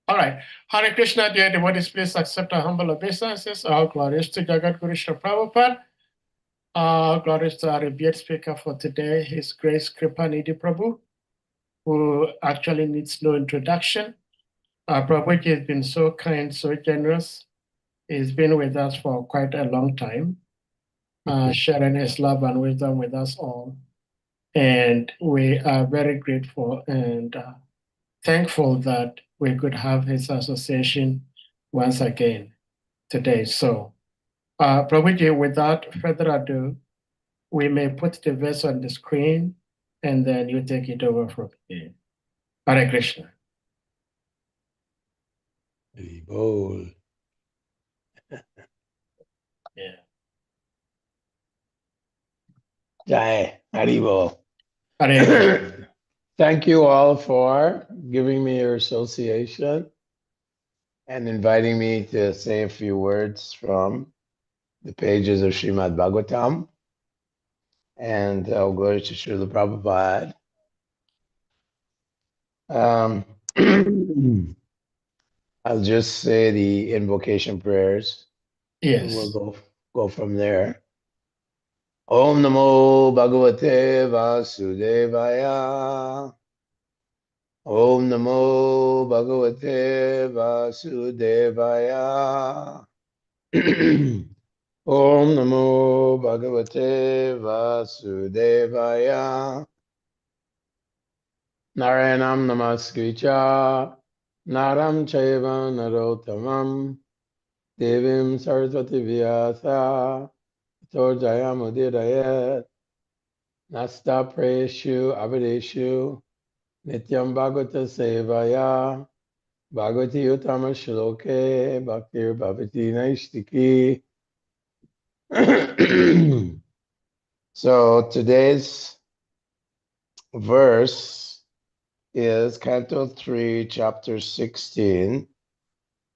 All right. Hare Krishna, dear devotees, please accept our humble obeisances. All glories to Jagat Guru Srila Prabhupada. All glories to our revered speaker for today, His Grace Kripanidhi Prabhu, who actually needs no introduction. Prabhuji has been so kind, so generous. He's been with us for quite a long time, sharing his love and wisdom with us all. And we are very grateful and thankful that we could have his association once again today. So, Prabhuji, without further ado, we may put the verse on the screen and then you take it over from here. Hare Krishna. Haribol. Yeah. Jai, Haribol. Hare Krishna. Thank you all for giving me your association and inviting me to say a few words from the pages of Srimad Bhagavatam. And I'll go to Srila Prabhupada. I'll just say the invocation prayers. Yes. And we'll go from there. Om Namo Bhagavate Vasudevaya. Om Namo Bhagavate Vasudevaya. Om Namo Bhagavate Vasudevaya. Narayanam Namaskricha. Naram Chaiva Narottamam. Devim Saraswati Vyasa. Torjayamudidayat. Nasta Preshu Abhideshu. Nityam Bhagavata Sevaya. Bhagavati Uttama Shloke. Bhaktir Bhavati Naistiki. So today's verse is Canto 3, Chapter 16,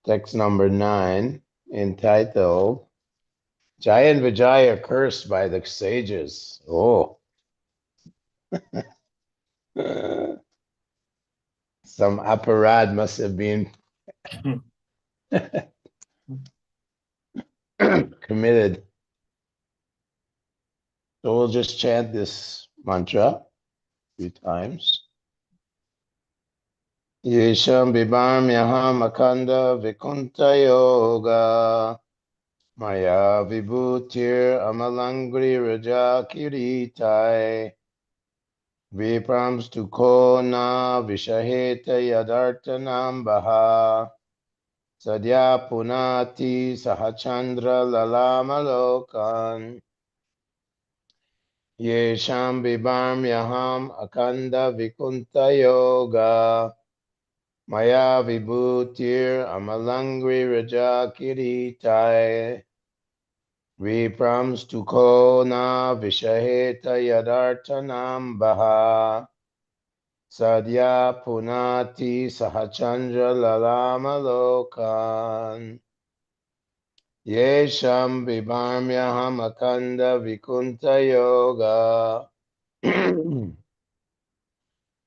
text number 9, entitled Jaya and Vijaya are cursed by the sages. Oh. Some aparad must have been committed. So we'll just chant this mantra a few times. Yesham bibam yaham akanda vikunta yoga maya vibhutir amalangri raja kiritai viprams tukona vishaheta yadartanam baha sadya punati sahachandra lalamalokan Yesham bibam yaham akanda vikunta yoga maya vibhutir amalangri raja kiritai viprams tukona vishaheta yadartanam baha sadya punati sahachandra lalamalokan Yesham bibamyaham akanda vikunta yoga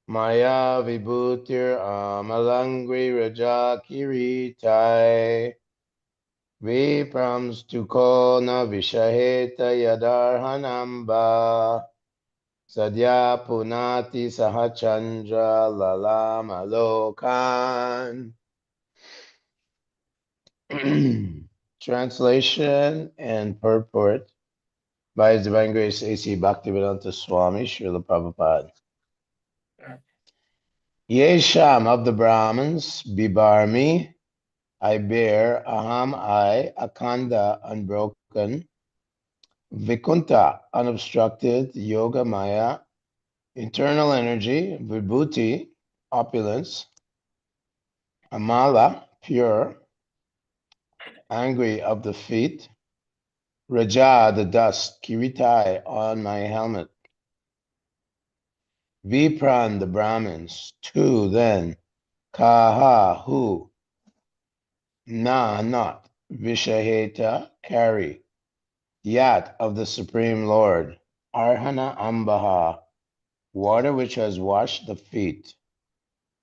maya vibhutir amalangri raja kiritai viprams tukona vishaheta yadarhanamba sadya punati sahachandra lalamalokan. Translation and purport by His Divine Grace A.C. Bhaktivedanta Swami Srila Prabhupada. Yesham of the Brahmins, Bibarmi, I bear, Aham I, Akanda, unbroken, Vikunta, unobstructed, Yoga Maya, internal energy, Vibhuti, opulence, Amala, pure, angry of the feet, Raja, the dust, Kiritai, on my helmet. Vipran, the Brahmins. Two, then. Kaha, who. Na, not. Vishaheta, carry. Yat, of the Supreme Lord. Arhana Ambaha, water which has washed the feet.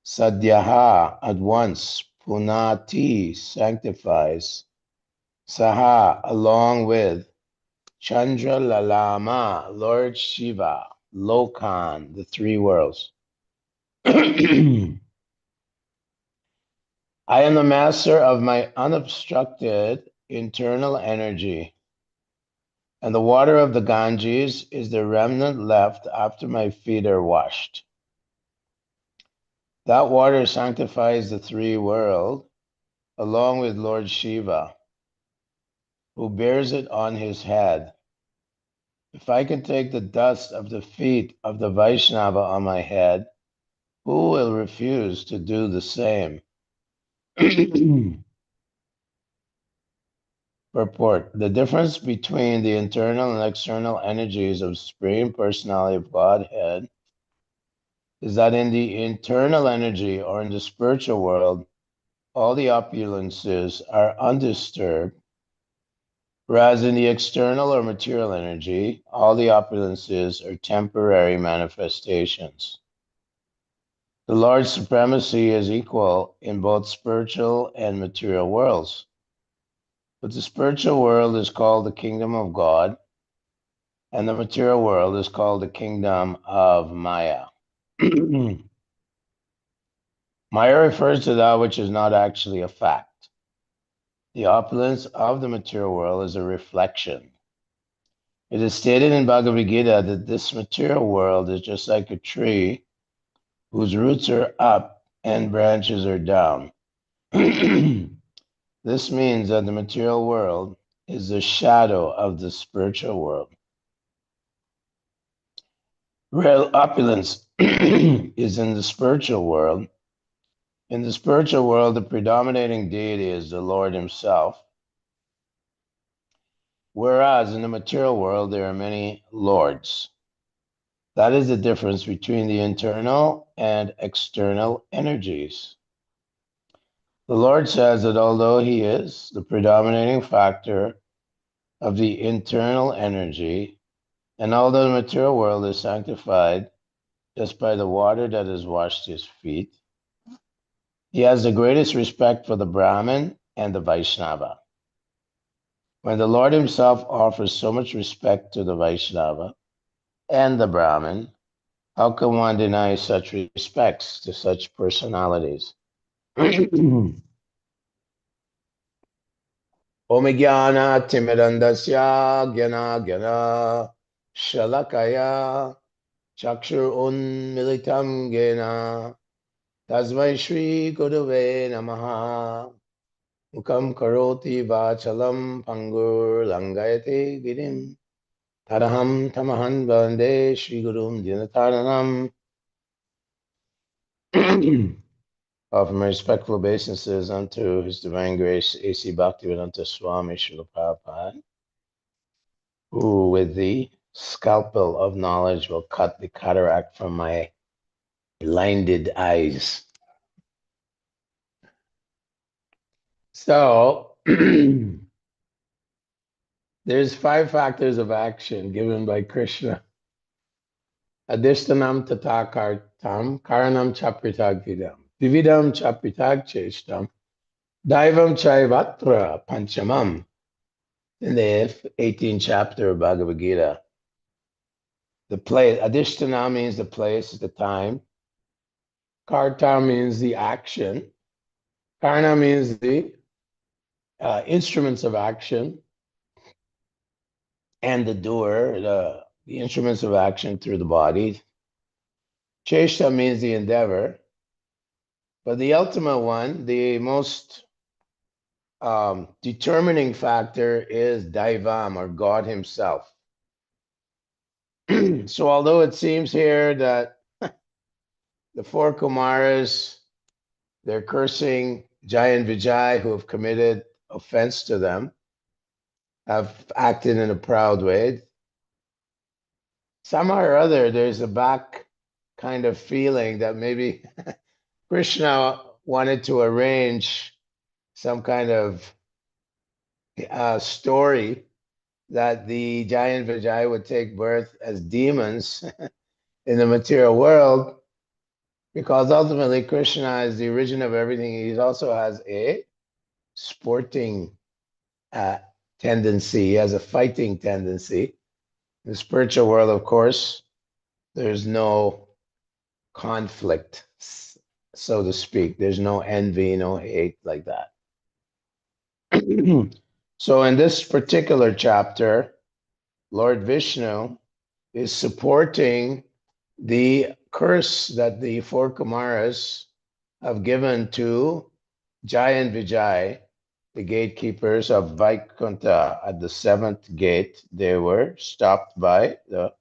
Sadhyaha, at once. punati, sanctifies, saha, along with, Chandra Lalama, Lord Shiva, Lokan, the three worlds. I am the master of my unobstructed internal energy, and the water of the Ganges is the remnant left after my feet are washed. That water sanctifies the three worlds, along with Lord Shiva, who bears it on his head. If I can take the dust of the feet of the Vaishnava on my head, who will refuse to do the same? Purport. The difference between the internal and external energies of Supreme Personality of Godhead is that in the internal energy, or in the spiritual world, all the opulences are undisturbed, whereas in the external or material energy, all the opulences are temporary manifestations. The Lord's supremacy is equal in both spiritual and material worlds. But the spiritual world is called the kingdom of God, and the material world is called the kingdom of Maya. Maya refers to that which is not actually a fact. The opulence of the material world is a reflection. It is stated in Bhagavad Gita that this material world is just like a tree whose roots are up and branches are down. This means that the material world is the shadow of the spiritual world. Real opulence is in the spiritual world. In the spiritual world, the predominating deity is the Lord himself, whereas in the material world, there are many lords. That is the difference between the internal and external energies. The Lord says that although he is the predominating factor of the internal energy, and although the material world is sanctified just by the water that has washed his feet, he has the greatest respect for the Brahmin and the Vaishnava. When the Lord himself offers so much respect to the Vaishnava and the Brahmin, how can one deny such respects to such personalities? Om Jnana Timirandasya Jnana Jnana Shalakaya Chakshur Unmilitam Jnana Tasmai Shri Gurave Namaha Mukam Karoti Vachalam Pangur Langayate Girim Taraham Tamahan Bande Shri Gurum Dinataranam. Offer my respectful obeisances unto His Divine Grace, A.C. Bhaktivedanta Swami Srila Prabhupada, who with the scalpel of knowledge will cut the cataract from my blinded eyes. So, there's 5 factors of action given by Krishna. Adishtanam tatakartam karanam chapritag vidam. Dividam chapritag cheshtam. Daivam chaivatra panchamam. In the 18th chapter of Bhagavad Gita. The place, Adhisthana means the place, the time. Karta means the action. Karna means the instruments of action. And the doer, the instruments of action through the body. Cheshta means the endeavor. But the ultimate one, the most determining factor is Daivam, or God himself. So although it seems here that the 4 Kumaras, they're cursing Jai and Vijay, who have committed offense to them, have acted in a proud way. Somehow or other, there's a back kind of feeling that maybe Krishna wanted to arrange some kind of story that the Jai and Vijay would take birth as demons in the material world, Because ultimately Krishna is the origin of everything. He also has a sporting tendency. He has a fighting tendency. In the spiritual world, of course, there's no conflict, so to speak. There's no envy, no hate like that. So in this particular chapter, Lord Vishnu is supporting the curse that the four Kumaras have given to Jai and Vijay, the gatekeepers of Vaikuntha. At the seventh gate, they were stopped by the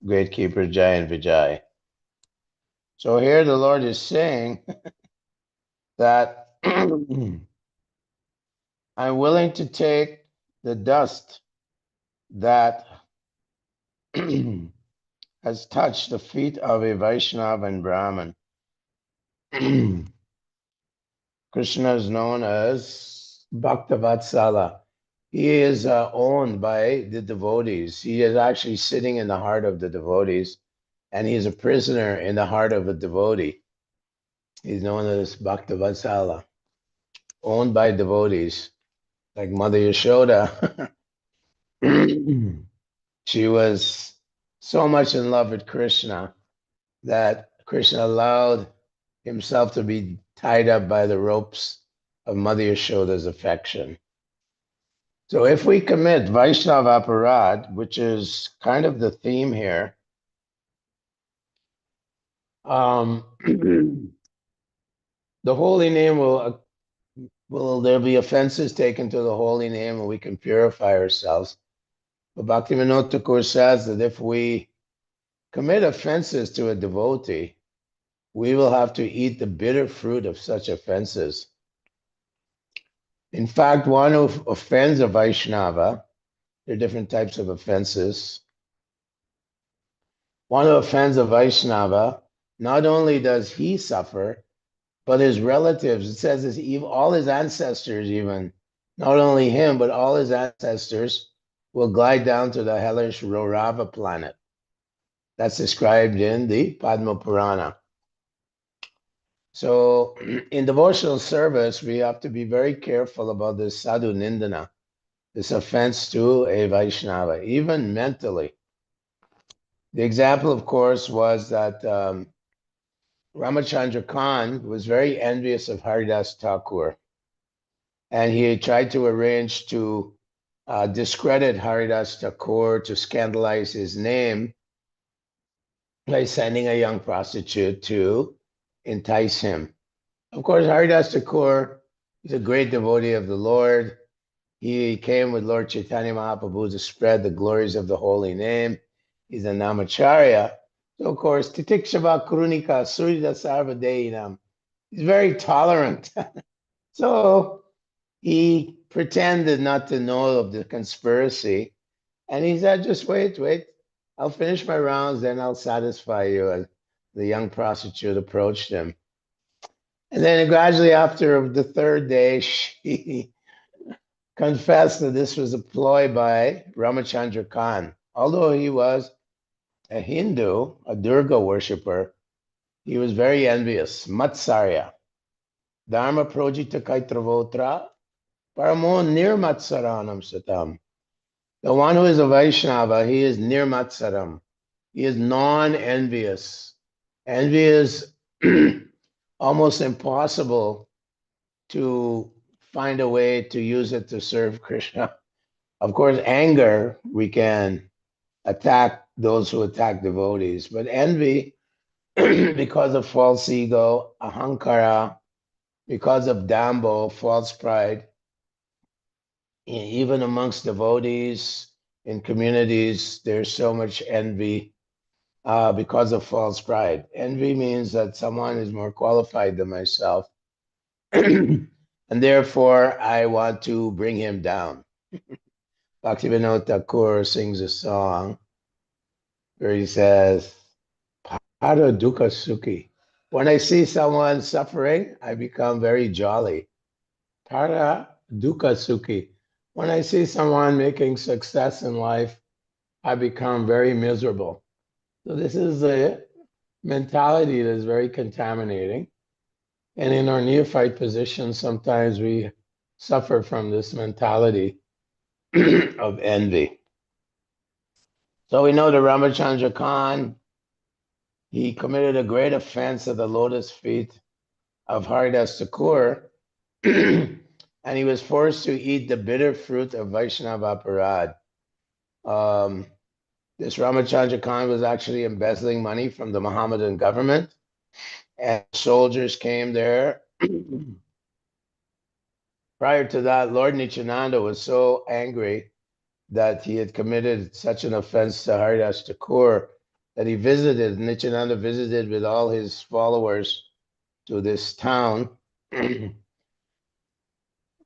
gatekeeper Jai and Vijay. So here the Lord is saying that I'm willing to take the dust that has touched the feet of a Vaishnava and Brahmin. Krishna is known as Bhaktavatsala. He is owned by the devotees. He is actually sitting in the heart of the devotees, and he is a prisoner in the heart of a devotee. He's known as Bhaktavatsala, owned by devotees, like Mother Yashoda. She was so much in love with Krishna that Krishna allowed himself to be tied up by the ropes of Mother Yashoda's affection. So if we commit Vaishnava Aparad, which is kind of the theme here, the holy name will there be offenses taken to the holy name and we can purify ourselves. But Bhaktivinoda Thakur says that if we commit offenses to a devotee, we will have to eat the bitter fruit of such offenses. In fact, one who offends a Vaishnava, there are different types of offenses. One who offends a Vaishnava, not only does he suffer, but his relatives, it says all his ancestors even, not only him, but all his ancestors will glide down to the hellish Rorava planet. That's described in the Padma Purana. So in devotional service, we have to be very careful about this sadhu nindana, this offense to a Vaishnava, even mentally. The example, of course, was that Ramachandra Khan was very envious of Haridas Thakur, and he tried to arrange to discredit Haridas Thakur, to scandalize his name by sending a young prostitute to entice him. Of course, Haridas Thakur is a great devotee of the Lord. He came with Lord Chaitanya Mahaprabhu to spread the glories of the holy name. He's a Namacharya. So, of course, Titikshava Kurunika Surya Sarvadeinam. He's very tolerant. So he pretended not to know of the conspiracy. And he said, just wait. I'll finish my rounds, then I'll satisfy you. And the young prostitute approached him. And then gradually after the third day, she confessed that this was a ploy by Ramachandra Khan. Although he was a Hindu, a Durga worshipper, he was very envious. Matsarya. Dharma projita kaitravotra paramo nirmatsaranam satam. The one who is a Vaishnava, he is nirmatsaram. He is non-envious. Envy is almost impossible to find a way to use it to serve Krishna. Of course, anger, we can attack those who attack devotees, but envy, because of false ego, ahankara, because of dambo, false pride, even amongst devotees in communities, there's so much envy because of false pride. Envy means that someone is more qualified than myself, and therefore I want to bring him down. Bhaktivinoda Thakur sings a song where he says, Para dukkha sukhi. When I see someone suffering, I become very jolly. Para dukkha sukhi. When I see someone making success in life, I become very miserable. So this is mentality that is very contaminating. And in our neophyte position, sometimes we suffer from this mentality of envy. So we know that Ramachandra Khan, he committed a great offense at the lotus feet of Haridas Thakur, and he was forced to eat the bitter fruit of Vaishnava Aparad. This Ramachandra Khan was actually embezzling money from the Mohammedan government, and soldiers came there. Prior to that, Lord Nityananda was so angry that he had committed such an offense to Haridas Thakur that Nityananda visited with all his followers to this town, and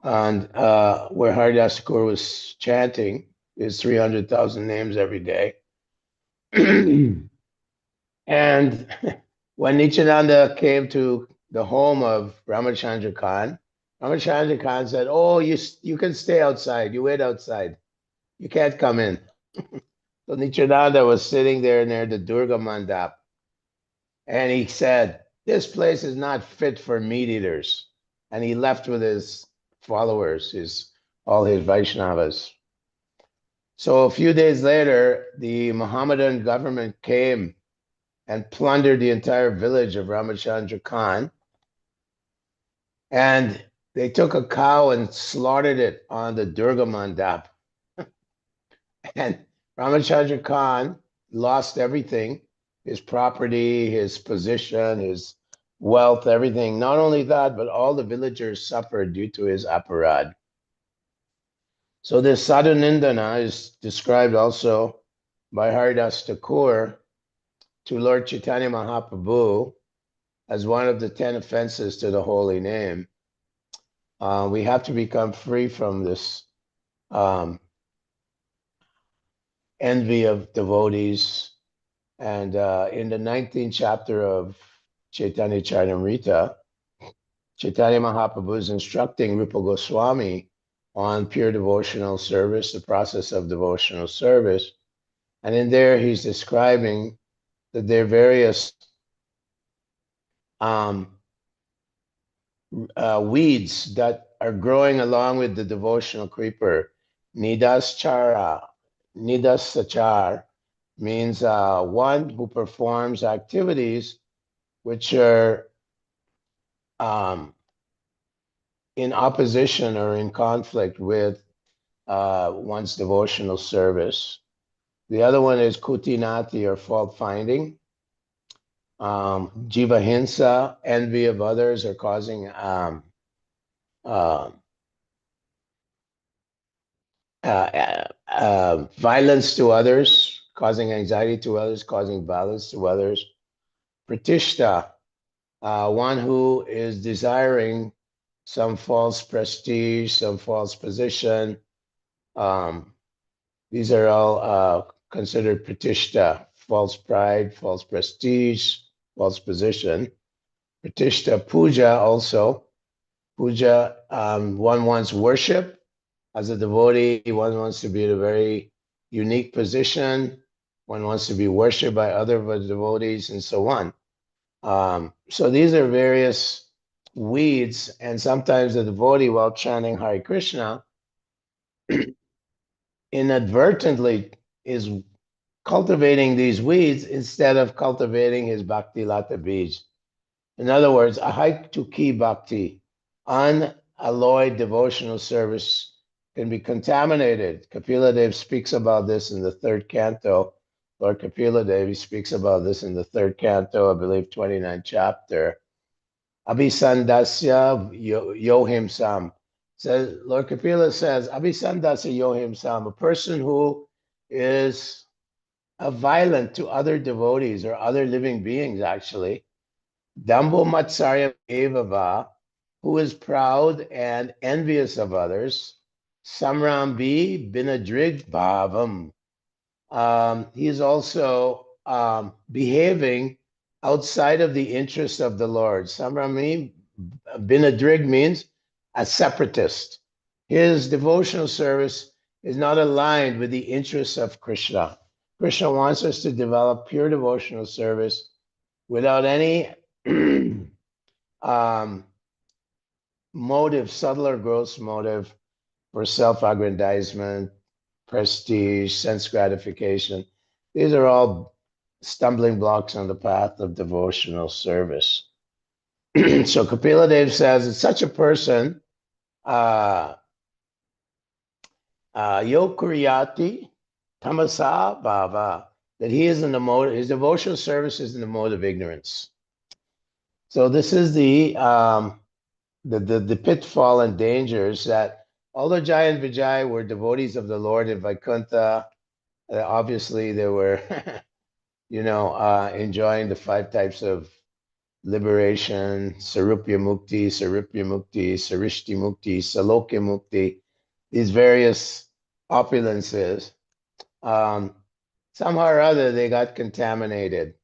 where Haridas Thakur was chanting his 300,000 names every day. And when Nityananda came to the home of Ramachandra Khan, Ramachandra Khan said, "Oh, you can stay outside. You wait outside. You can't come in." So Nityananda was sitting there near the Durga Mandap, and he said, "This place is not fit for meat eaters." And he left with his followers, all his Vaishnavas. So a few days later, the Mohammedan government came and plundered the entire village of Ramachandra Khan. And they took a cow and slaughtered it on the Durga Mandap. And Ramachandra Khan lost everything, his property, his position, his wealth, everything. Not only that, but all the villagers suffered due to his aparad. So this Sadhunindana is described also by Haridas Thakur to Lord Chaitanya Mahaprabhu as one of the 10 offenses to the holy name. We have to become free from this envy of devotees. And in the 19th chapter of Chaitanya Charitamrita, Chaitanya Mahaprabhu is instructing Rupa Goswami on pure devotional service, the process of devotional service. And in there, he's describing that there are various weeds that are growing along with the devotional creeper. Nidaschara, Nidasachar means one who performs activities which are in opposition or in conflict with one's devotional service. The other one is kutinati, or fault finding. Jivahinsa, envy of others, or causing violence to others, causing anxiety to others, causing violence to others. Pratishta, one who is desiring some false prestige, some false position. These are all considered pratishta, false pride, false prestige, false position. Pratishta puja also. Puja, one wants worship. As a devotee, one wants to be in a very unique position. One wants to be worshipped by other devotees and so on. So these are various weeds, and sometimes the devotee, while chanting Hare Krishna, inadvertently is cultivating these weeds instead of cultivating his Bhakti Lata Bij. In other words, ahaitukhi bhakti, unalloyed devotional service, can be contaminated. Kapila Dev speaks about this in the 3rd canto. Lord Kapila Dev, he speaks about this in the 3rd canto, I believe 29th chapter. Abhisandasya yohim sam. Says, Lord Kapila says, Abhisandasya yohim sam, a person who is violent to other devotees or other living beings, actually. Dambo matsarya evava, who is proud and envious of others. Samrambi binadrig bhavam. He is also behaving outside of the interest of the Lord. Samrami binadrig means a separatist. His devotional service is not aligned with the interests of Krishna. Krishna wants us to develop pure devotional service without any motive, subtle or gross motive for self-aggrandizement, prestige, sense gratification. These are all stumbling blocks on the path of devotional service. So Kapila Dev says it's such a person, yokuriyati tamasa bhava, that he is in the mode, his devotional service is in the mode of ignorance. So this is the pitfall and dangers that although Jai and Vijay were devotees of the Lord in Vaikuntha, obviously they were, enjoying the 5 types of liberation, Sarupya Mukti, Sarishti Mukti, Salokya Mukti, these various opulences. Somehow or other, they got contaminated,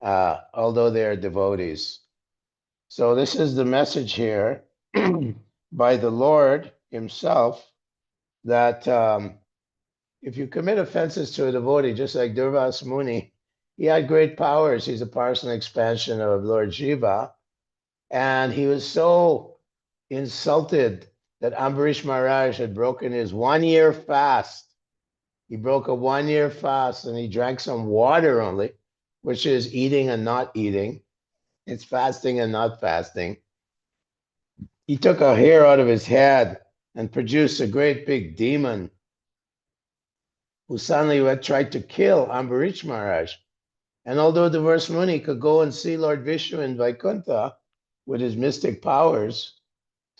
although they are devotees. So this is the message here by the Lord himself that if you commit offenses to a devotee, just like Durvas Muni, he had great powers. He's a personal expansion of Lord Shiva. And he was so insulted that Ambarish Maharaj had broken his 1-year fast. He broke a 1-year fast and he drank some water only, which is eating and not eating. It's fasting and not fasting. He took a hair out of his head and produced a great big demon who suddenly tried to kill Ambarish Maharaj. And although the Durvas Muni could go and see Lord Vishnu in Vaikuntha with his mystic powers,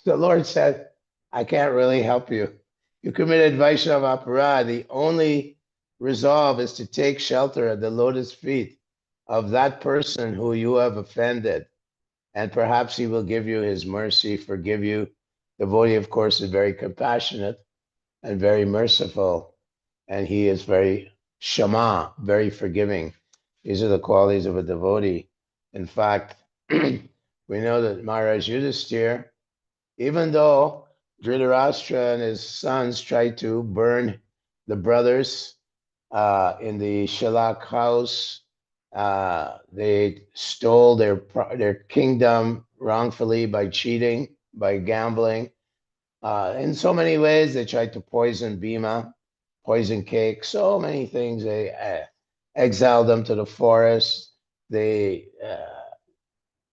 the Lord said, I can't really help you. You committed Vaishnava aparad. The only resolve is to take shelter at the lotus feet of that person who you have offended. And perhaps he will give you his mercy, forgive you. The devotee, of course, is very compassionate and very merciful. And he is very shama, very forgiving. These are the qualities of a devotee. In fact, we know that Maharaj Yudhisthira, even though Dhritarashtra and his sons tried to burn the brothers in the Shalak house, they stole their kingdom wrongfully by cheating, by gambling. In so many ways, they tried to poison Bhima, poison cake, so many things. They exiled them to the forest. They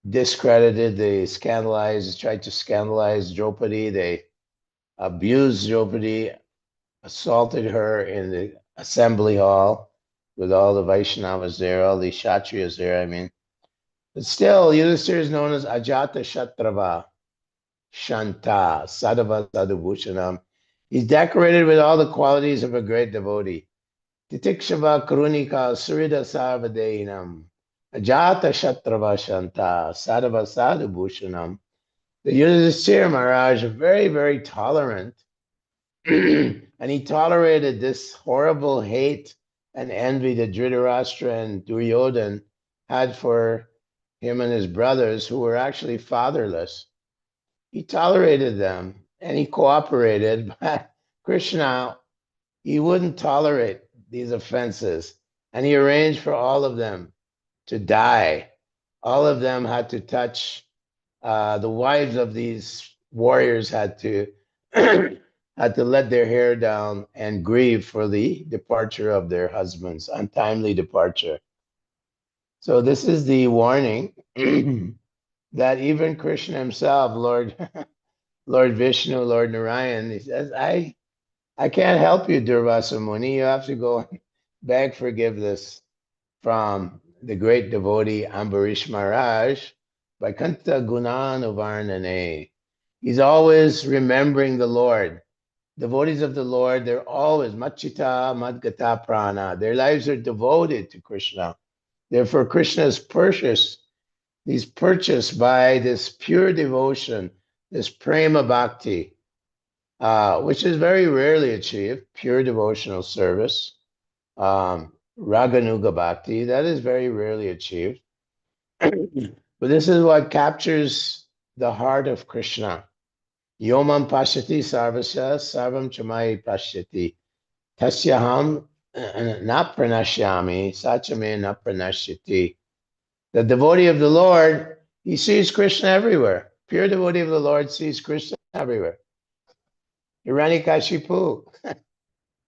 discredited, they scandalized, tried to scandalize Draupadi. They abused Draupadi, assaulted her in the assembly hall with all the Vaishnavas there, all the Kshatriyas there, I mean. But still, Yudhisthira is known as Ajata Shatrava, Shanta, Sadhava Sadhubhushanam. He's decorated with all the qualities of a great devotee. Titikshava Karunika Surida Sarvadehinam. Ajata Shatrava Shanta, Sadhava Sadhubhushanam. The Yudhisthira Maharaj is very, very tolerant. And he tolerated this horrible hate and envy that Dhritarashtra and Duryodhan had for him and his brothers who were actually fatherless. He tolerated them and he cooperated, but Krishna, he wouldn't tolerate these offenses. And he arranged for all of them to die. All of them had to touch, the wives of these warriors had to had to let their hair down and grieve for the departure of their husbands, untimely departure. So this is the warning that even Krishna himself, Lord Vishnu, Lord Narayan, he says, I can't help you, Durvasa Muni. You have to go and beg forgiveness from the great devotee Ambarish Maharaj, Vaikuntha Gunanuvarnane. He's always remembering the Lord. Devotees of the Lord, they're always Machita Madgata Prana. Their lives are devoted to Krishna. Therefore, Krishna is purchased. He's purchased by this pure devotion, this prema bhakti, which is very rarely achieved, pure devotional service. Raganuga bhakti, that is very rarely achieved. But this is what captures the heart of Krishna. Yomam pashyati sarvasya sarvam chamai pashyati. Tasyaham na pranashyami sachame na pranashyati. The devotee of the Lord, he sees Krishna everywhere. Pure devotee of the Lord sees Krishna everywhere. Hiranyakashipu,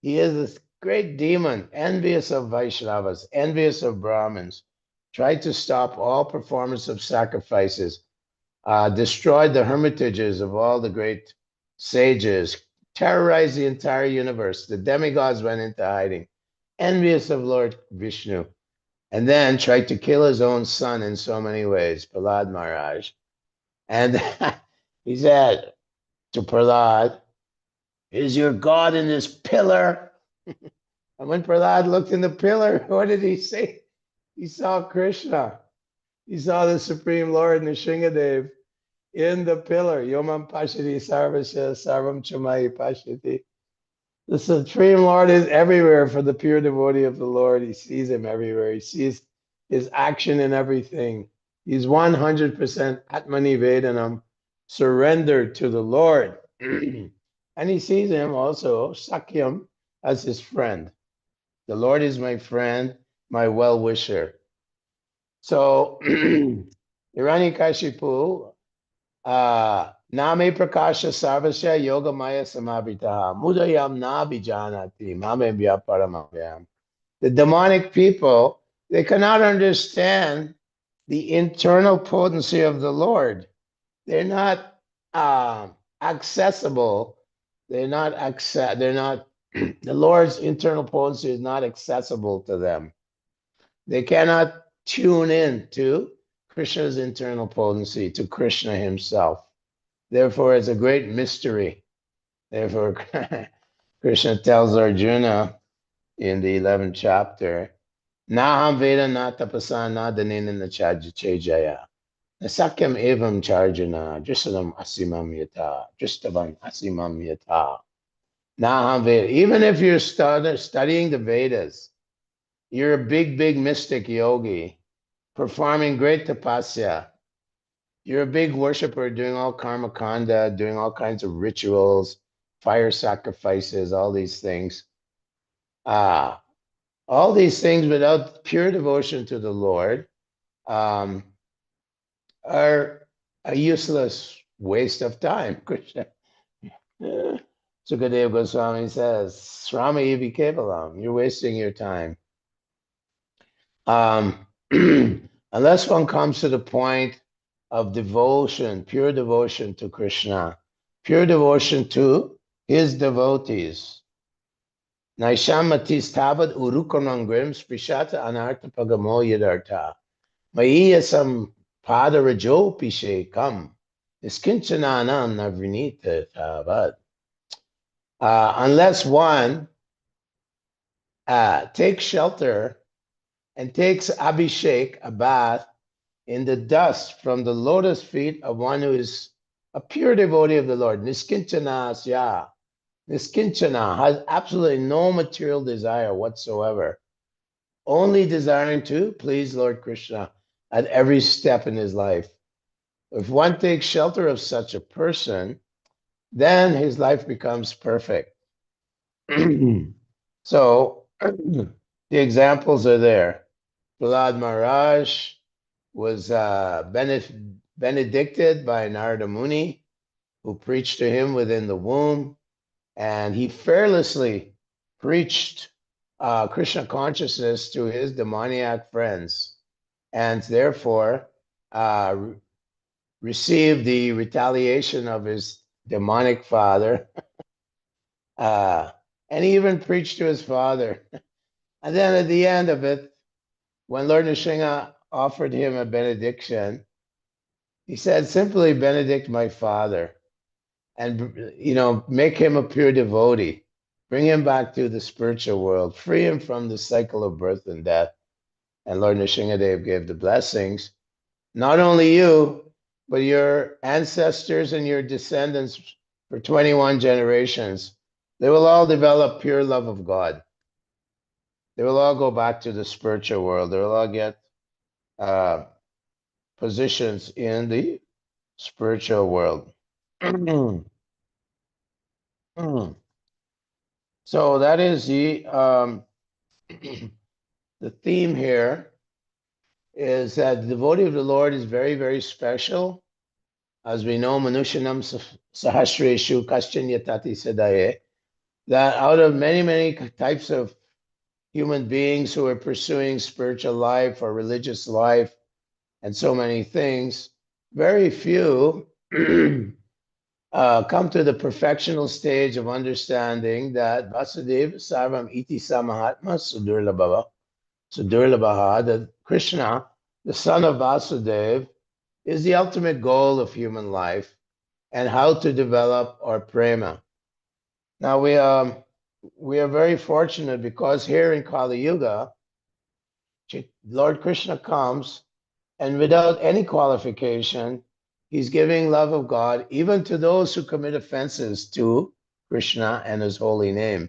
he is this great demon, envious of Vaishnavas, envious of Brahmins, tried to stop all performance of sacrifices, destroyed the hermitages of all the great sages, terrorized the entire universe. The demigods went into hiding, envious of Lord Vishnu, and then tried to kill his own son in so many ways, Prahlad Maharaj. And he said to Prahlad, "Is your God in this pillar?" And when Prahlad looked in the pillar, what did he see? He saw Krishna. He saw the Supreme Lord Nrsingadev in the pillar. Yomam Pashati Sarvasya Sarvam Chamai Pashati. The Supreme Lord is everywhere for the pure devotee of the Lord. He sees him everywhere. He sees his action in everything. He's 100% Atmani Vedanam, surrendered to the Lord. And he sees him also, Sakyam, as his friend. The Lord is my friend, my well-wisher. So, Hiranyakashipu, Name Prakasha Sarvasya Yoga Maya Samabhitaha Mudayam Nabhijanati Mame Vyaparamayam. The demonic people, they cannot understand the internal potency of the Lord. They're not accessible. They're not the Lord's internal potency is not accessible to them. They cannot tune in to Krishna's internal potency, to Krishna himself. Therefore, it's a great mystery. Therefore, Krishna tells Arjuna in the 11th chapter, Naham Veda na tapasa na danena na chejaya. Nasakyam evam charjana, dristavam asimam yata, dristavam asimam yata. Naham Veda. Even if you're studying the Vedas, you're a big mystic yogi, performing great tapasya. You're a big worshiper doing all karma kanda, doing all kinds of rituals, fire sacrifices, all these things. All these things without pure devotion to the Lord are a useless waste of time. Krishna. Sukadeva Goswami says, Srama Ivi Kevalam, you're wasting your time. Unless one comes to the point of devotion, pure devotion to Krishna, pure devotion to his devotees. Naishamatis tavad urukanangrim sprishata anartha pagamo yadartha. Mayiyasam padarajo pishekam. Iskinchananam navrinita tavad. Unless one takes shelter and takes abhishek, a bath, in the dust from the lotus feet of one who is a pure devotee of the Lord. Niskinchana, Niskinchana has absolutely no material desire whatsoever, only desiring to please Lord Krishna at every step in his life. If one takes shelter of such a person, then his life becomes perfect. So the examples are there. Prahlad Maharaj was benedicted by Narada Muni, who preached to him within the womb, and he fearlessly preached Krishna consciousness to his demoniac friends, and therefore received the retaliation of his demonic father, and he even preached to his father. And then at the end of it, when Lord Nrsinga offered him a benediction, he said, simply benedict my father and, make him a pure devotee, bring him back to the spiritual world, free him from the cycle of birth and death. And Lord Nrsingadev gave the blessings. Not only you, but your ancestors and your descendants for 21 generations, they will all develop pure love of God. They will all go back to the spiritual world. They will all get positions in the spiritual world. So that is the theme here is that the devotee of the Lord is very, very special. As we know, Manushanam Sahasreshu Kaschan Yatati Siddhaye, that out of many, many types of human beings who are pursuing spiritual life or religious life and so many things, very few come to the perfectional stage of understanding that Vasudeva Sarvam Iti Samahatma Sudurlabha, that Krishna, the son of Vasudeva, is the ultimate goal of human life and how to develop our prema. Now we are very fortunate because here in Kali Yuga, Lord Krishna comes and without any qualification, he's giving love of God even to those who commit offenses to Krishna and his holy name.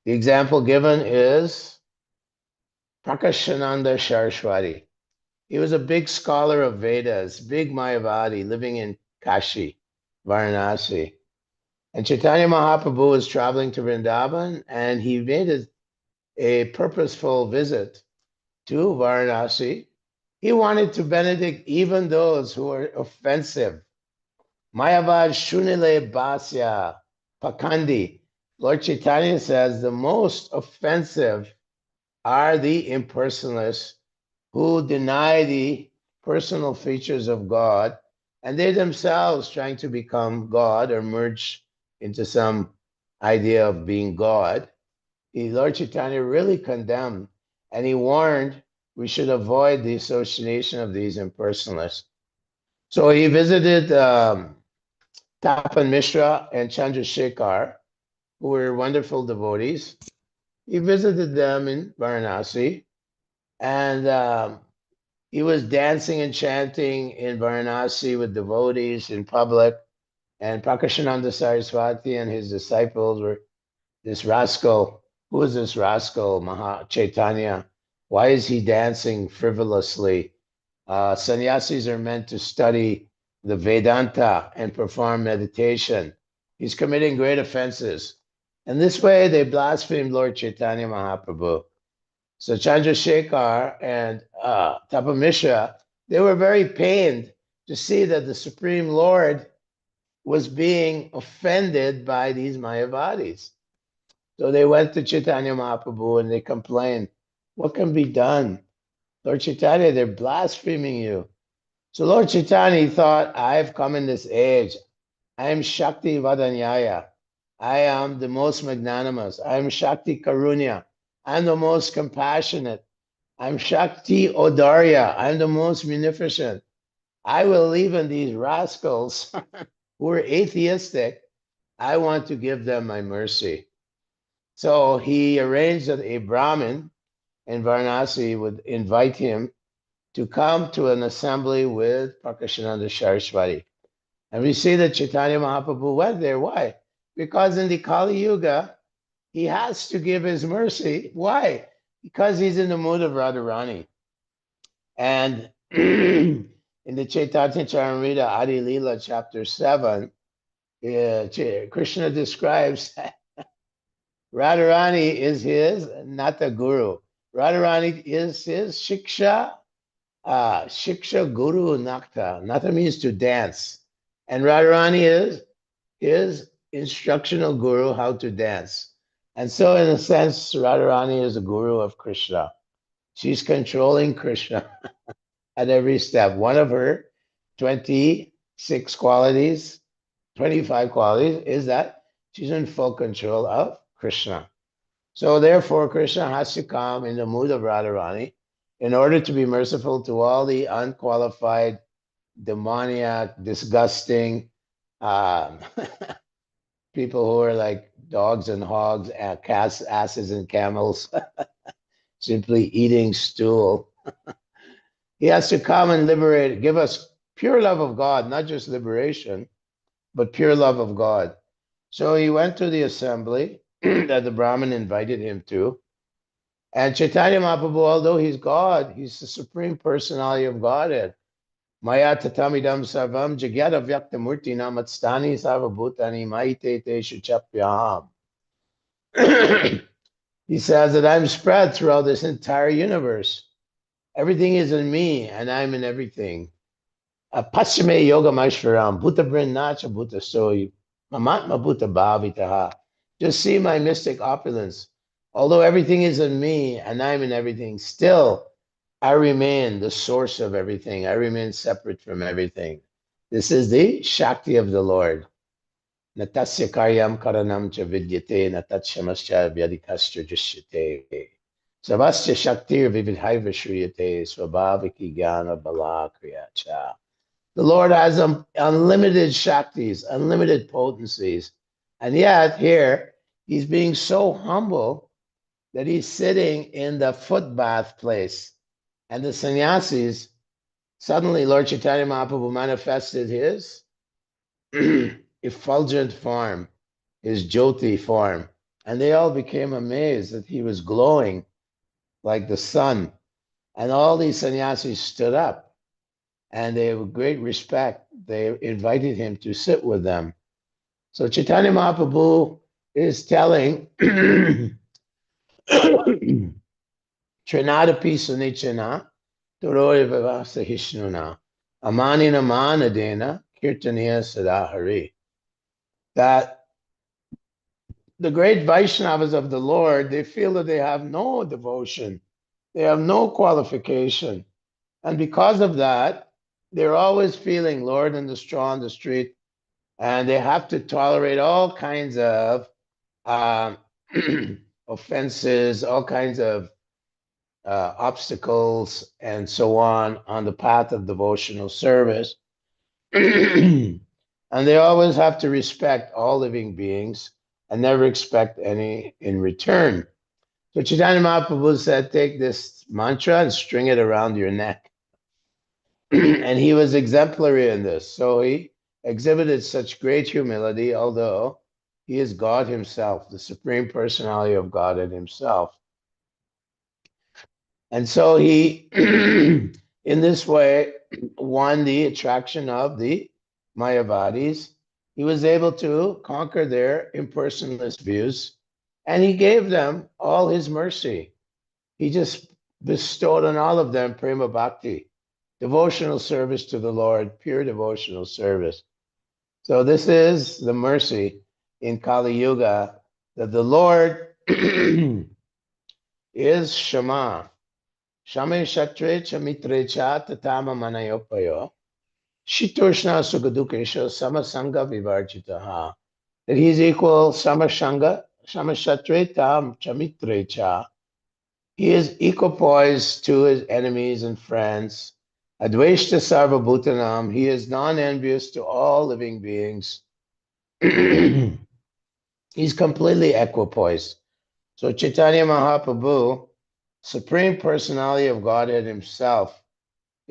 The example given is Prakashananda Saraswati. He was a big scholar of Vedas, big Mayavadi, living in Kashi, Varanasi. And Chaitanya Mahaprabhu was traveling to Vrindavan, and he made a purposeful visit to Varanasi. He wanted to benedict even those who were offensive. Mayavad Shunile Basya Pakandi. Lord Chaitanya says the most offensive are the impersonalists who deny the personal features of God, and they themselves trying to become God or merge into some idea of being God. Lord Chaitanya really condemned, and he warned we should avoid the association of these impersonalists. So he visited Tapan Mishra and Chandrasekhar, who were wonderful devotees. He visited them in Varanasi, and he was dancing and chanting in Varanasi with devotees in public. And Prakashananda Saraswati and his disciples were this rascal. Who is this rascal, Maha Chaitanya? Why is he dancing frivolously? Sannyasis are meant to study the Vedanta and perform meditation. He's committing great offenses. And this way they blasphemed Lord Chaitanya Mahaprabhu. So Chandrasekhar and Tapamishra, they were very pained to see that the Supreme Lord was being offended by these Mayavadis. So they went to Chaitanya Mahaprabhu and they complained, what can be done? Lord Chaitanya, they're blaspheming you. So Lord Chaitanya thought, I've come in this age. I am Shakti Vadanyaya. I am the most magnanimous. I am Shakti Karunya. I'm the most compassionate. I'm Shakti Odarya. I'm the most munificent. I will even these rascals who are atheistic, I want to give them my mercy. So he arranged that a Brahmin in Varanasi would invite him to come to an assembly with Prakashananda Saraswati. And we see that Chaitanya Mahaprabhu went there. Why? Because in the Kali Yuga, he has to give his mercy. Why? Because he's in the mood of Radharani. And in the Chaitanya Charamrita Adi Leela chapter 7, Krishna describes Radharani is his Nata Guru. Radharani is his Shiksha, Shiksha Guru Nakta. Nata means to dance. And Radharani is his instructional guru how to dance. And so in a sense, Radharani is a guru of Krishna. She's controlling Krishna at every step. One of her 26 qualities, 25 qualities is that she's in full control of Krishna. So therefore, Krishna has to come in the mood of Radharani in order to be merciful to all the unqualified, demoniac, disgusting people who are like dogs and hogs, cats, asses and camels, simply eating stool. He has to come and liberate, give us pure love of God, not just liberation, but pure love of God. So he went to the assembly that the Brahmin invited him to. And Chaitanya Mahaprabhu, although he's God, he's the supreme personality of Godhead. Maya tatamidam sarvam jagyata vyaktamurti namatstani sarvabhutani maite te shuchapyaham. He says that I'm spread throughout this entire universe. Everything is in me, and I'm in everything. Paschime yoga maishvaram, bhuta nacha bhuta soy, mamatma bhuta bhavitaha. Just see my mystic opulence. Although everything is in me, and I'm in everything, still I remain the source of everything. I remain separate from everything. This is the Shakti of the Lord. Natasya karyam karanam cha vidyate, natatsamasya vyadikasya drishyate. Savasya shaktir vividhaiva shriyate, swabhaviki jnana bala kriyacha. The Lord has unlimited shaktis, unlimited potencies. And yet here, he's being so humble that he's sitting in the foot bath place. And the sannyasis, suddenly Lord Chaitanya Mahaprabhu manifested his effulgent form, his jyoti form. And they all became amazed that he was glowing like the sun. And all these sannyasis stood up, and they, with great respect, they invited him to sit with them. So Chaitanya Mahaprabhu is telling Trinadapi Sunichana Turori Vivasa Hishnuna Amanina Manadena Kirtaniya Sadahari, that the great Vaishnavas of the Lord, they feel that they have no devotion, they have no qualification. And because of that, they're always feeling Lord in the straw on the street, and they have to tolerate all kinds of offenses, all kinds of obstacles, and so on the path of devotional service. And they always have to respect all living beings and never expect any in return. So Chaitanya Mahaprabhu said, take this mantra and string it around your neck. And he was exemplary in this. So he exhibited such great humility, although he is God himself, the Supreme Personality of Godhead himself. And so he, in this way, won the attraction of the Mayavadis. He was able to conquer their impersonalist views, and he gave them all his mercy. He just bestowed on all of them prema bhakti, devotional service to the Lord, pure devotional service. So this is the mercy in Kali Yuga, that the Lord is Shama. Shame Shatre Chamitre Cha Tatama Manayopayo. Shitoshna Sugadukesha Samasanga Vivarjitaha. That he's equal Samashanga, Samashatre Tam Chamitre Cha. He is equipoised to his enemies and friends. Adveshta Sarva Bhutanam. He is non-envious to all living beings. He's completely equipoised. So Chaitanya Mahaprabhu, Supreme Personality of Godhead himself,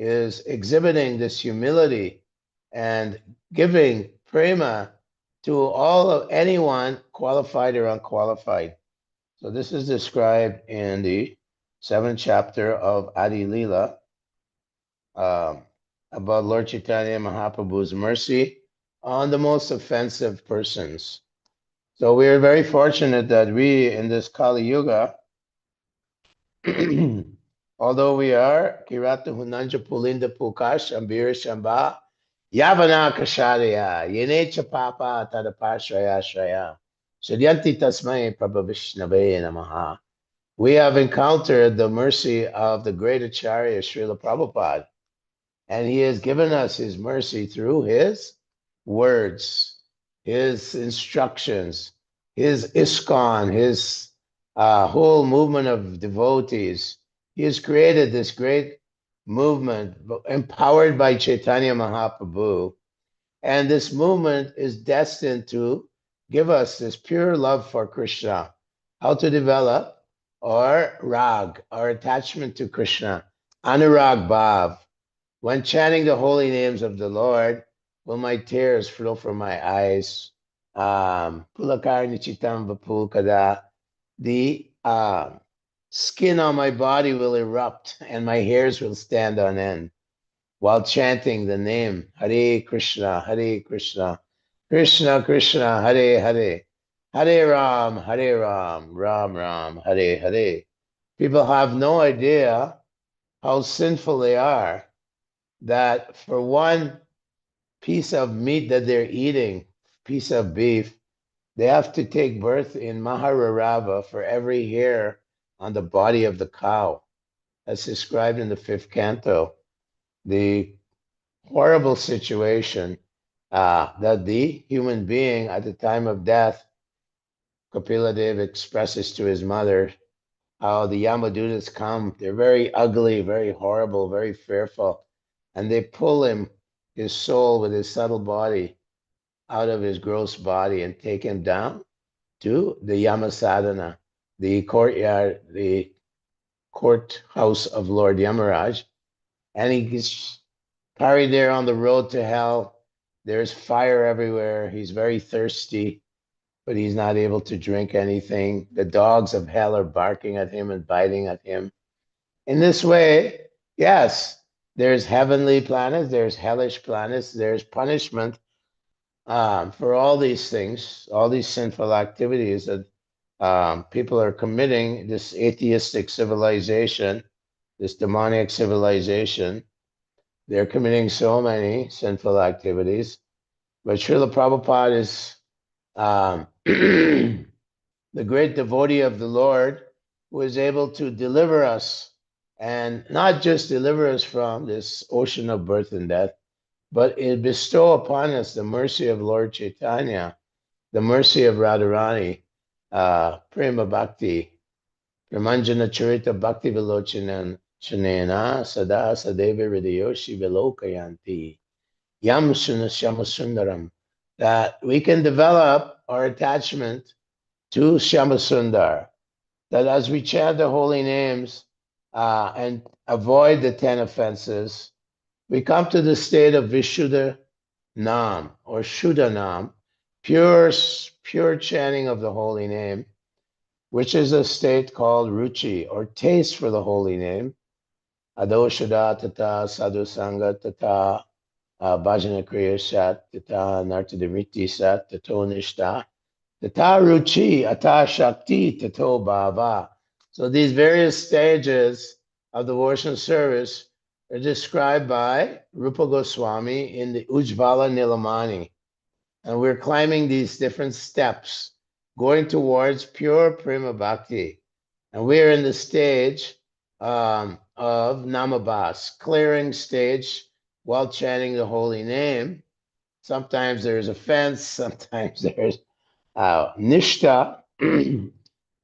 is exhibiting this humility and giving prema to all of anyone, qualified or unqualified. So this is described in the 7th chapter of Adi Lila, about Lord Chaitanya Mahaprabhu's mercy on the most offensive persons. So we are very fortunate that we, in this Kali Yuga, although we are Kirata Hunanja Pulinda Pukash Ambir Shamba Yavana Kasharya Yenecha Papa Tadapashraya Shraya Shadyanti Tasmai Prabhavishnave Namaha. We have encountered the mercy of the great Acharya Srila Prabhupada, and he has given us his mercy through his words, his instructions, his ISKCON, his whole movement of devotees. He has created this great movement empowered by Chaitanya Mahaprabhu. And this movement is destined to give us this pure love for Krishna, how to develop our rag, our attachment to Krishna, anurag bhav. When chanting the holy names of the Lord, will my tears flow from my eyes? Pulakarnichitam vapulkada. The skin on my body will erupt and my hairs will stand on end while chanting the name Hare Krishna, Krishna Krishna, Hare Hare, Hare Ram, Ram Ram, Hare Hare. People have no idea how sinful they are, that for one piece of meat that they're eating, piece of beef, they have to take birth in Mahararava for every hair on the body of the cow. That's described in the 5th canto. The horrible situation that the human being at the time of death, Kapila Dev expresses to his mother how the Yamadutas come. They're very ugly, very horrible, very fearful. And they pull him, his soul with his subtle body, out of his gross body and take him down to the Yamasadana, the courtyard, the courthouse of Lord Yamaraj. And he gets carried there on the road to hell. There's fire everywhere. He's very thirsty, but he's not able to drink anything. The dogs of hell are barking at him and biting at him. In this way, yes, there's heavenly planets, there's hellish planets, there's punishment for all these things, all these sinful activities that people are committing, this atheistic civilization, this demonic civilization. They're committing so many sinful activities. But Srila Prabhupada is the great devotee of the Lord who is able to deliver us, and not just deliver us from this ocean of birth and death, but bestow upon us the mercy of Lord Chaitanya, the mercy of Radharani, Prema Bhakti, Pramanjana Charita Bhakti Vilochanan Shanena Sada Sadeva Hridayoshi Vilokayanti Yam Shama Sundaram, that we can develop our attachment to Shamasundar, that as we chant the holy names and avoid the 10 offenses, we come to the state of Vishuddha Nam or Shuddha Nam, pure chanting of the holy name, which is a state called Ruchi or taste for the holy name. Adoshada tata sadhu sangha tata bhajana kriya sat tata nartadimiti sat tato nishta tata ruchi ata shakti tato bhava. So these various stages of devotional service are described by Rupa Goswami in the Ujjvala Nilamani. And we're climbing these different steps, going towards pure Prema Bhakti. And we're in the stage of Namabhas, clearing stage while chanting the holy name. Sometimes there's offense, sometimes there's nishta,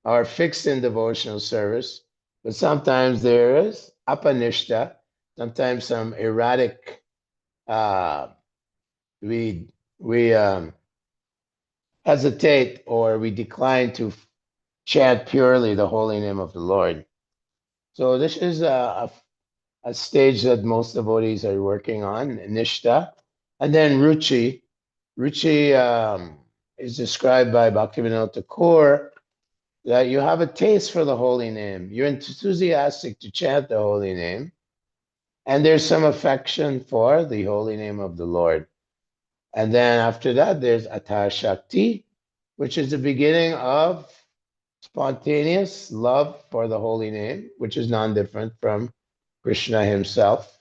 or fixed in devotional service, but sometimes there is apanishta, sometimes some erratic, we hesitate or we decline to chant purely the holy name of the Lord. So this is a stage that most devotees are working on, nishta. And then ruchi. Ruchi is described by Bhaktivinoda Thakur that you have a taste for the holy name. You're enthusiastic to chant the holy name. And there's some affection for the holy name of the Lord. And then after that, there's Atar Shakti, which is the beginning of spontaneous love for the holy name, which is non-different from Krishna himself.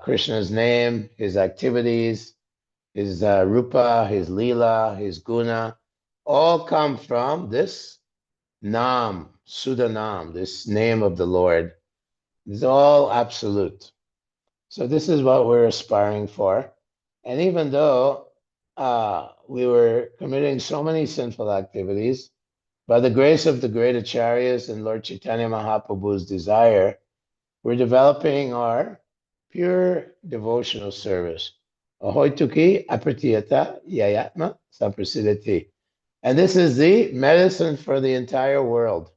Krishna's name, his activities, his rupa, his lila, his guna, all come from this nam, Sudanam, this name of the Lord. It's all absolute. So this is what we're aspiring for. And even though we were committing so many sinful activities, by the grace of the great acharyas and Lord Chaitanya Mahaprabhu's desire, we're developing our pure devotional service. Ahoituki apratiyata yayatma samprasidati. And this is the medicine for the entire world.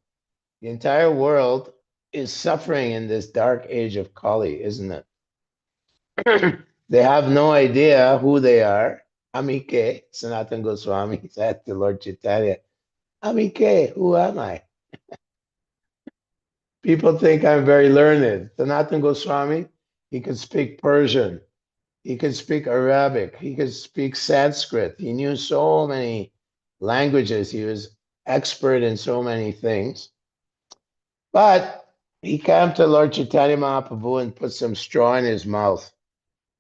The entire world is suffering in this dark age of Kali, isn't it? They have no idea who they are. Amike, Sanatana Goswami said to Lord Chaitanya, Amike, who am I? People think I'm very learned. Sanatana Goswami, he could speak Persian. He could speak Arabic. He could speak Sanskrit. He knew so many languages. He was expert in so many things. But He came to Lord Chaitanya Mahaprabhu and put some straw in his mouth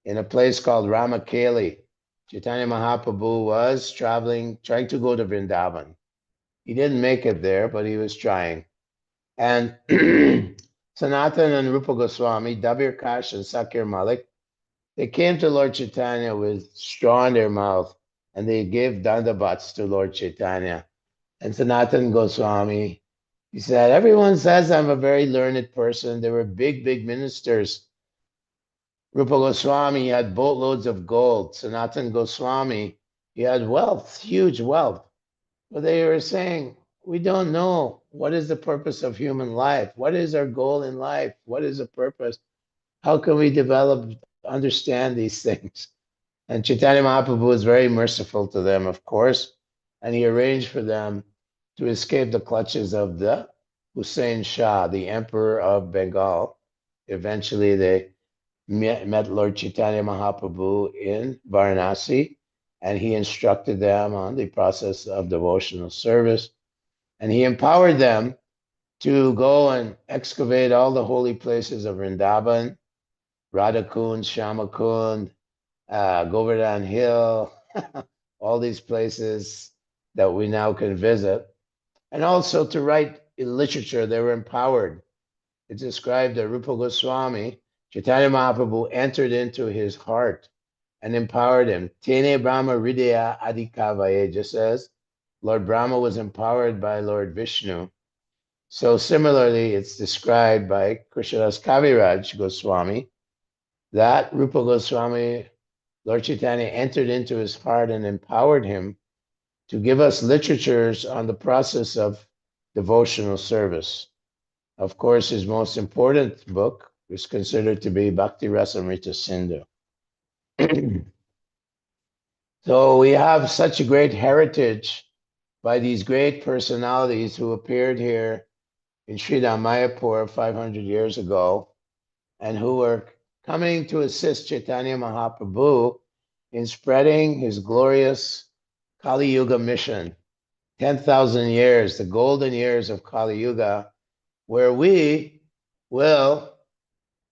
in a place called Ramakeli. Chaitanya Mahaprabhu was traveling, trying to go to Vrindavan. He didn't make it there, but he was trying. And Sanatan and Rupa Goswami, Dabir Kash and Sakir Malik, they came to Lord Chaitanya with straw in their mouth and they gave dandavats to Lord Chaitanya. And Sanatan Goswami, he said, everyone says I'm a very learned person. They were big, big ministers. Rupa Goswami had boatloads of gold. Sanatan Goswami, he had wealth, huge wealth. But they were saying, we don't know what is the purpose of human life. What is our goal in life? What is the purpose? How can we develop, understand these things? And Chaitanya Mahaprabhu was very merciful to them, of course, and he arranged for them to escape the clutches of the Hussein Shah, the emperor of Bengal. Eventually, they met Lord Chaitanya Mahaprabhu in Varanasi, and he instructed them on the process of devotional service. And he empowered them to go and excavate all the holy places of Vrindavan, Radhakund, Shamakund, Govardhan Hill, all these places that we now can visit. And also to write in literature, they were empowered. It's described that Rupa Goswami, Chaitanya Mahaprabhu entered into his heart and empowered him. Tene Brahma Hridaya Adhikavaye, just as Lord Brahma was empowered by Lord Vishnu. So similarly, it's described by Krishnadas Kaviraj Goswami that Rupa Goswami, Lord Chaitanya entered into his heart and empowered him to give us literatures on the process of devotional service. Of course, his most important book is considered to be Bhakti Rasamrita Sindhu. So we have such a great heritage by these great personalities who appeared here in Sridham, Mayapur 500 years ago, and who were coming to assist Chaitanya Mahaprabhu in spreading his glorious Kali Yuga mission, 10,000 years, the golden years of Kali Yuga, where we will,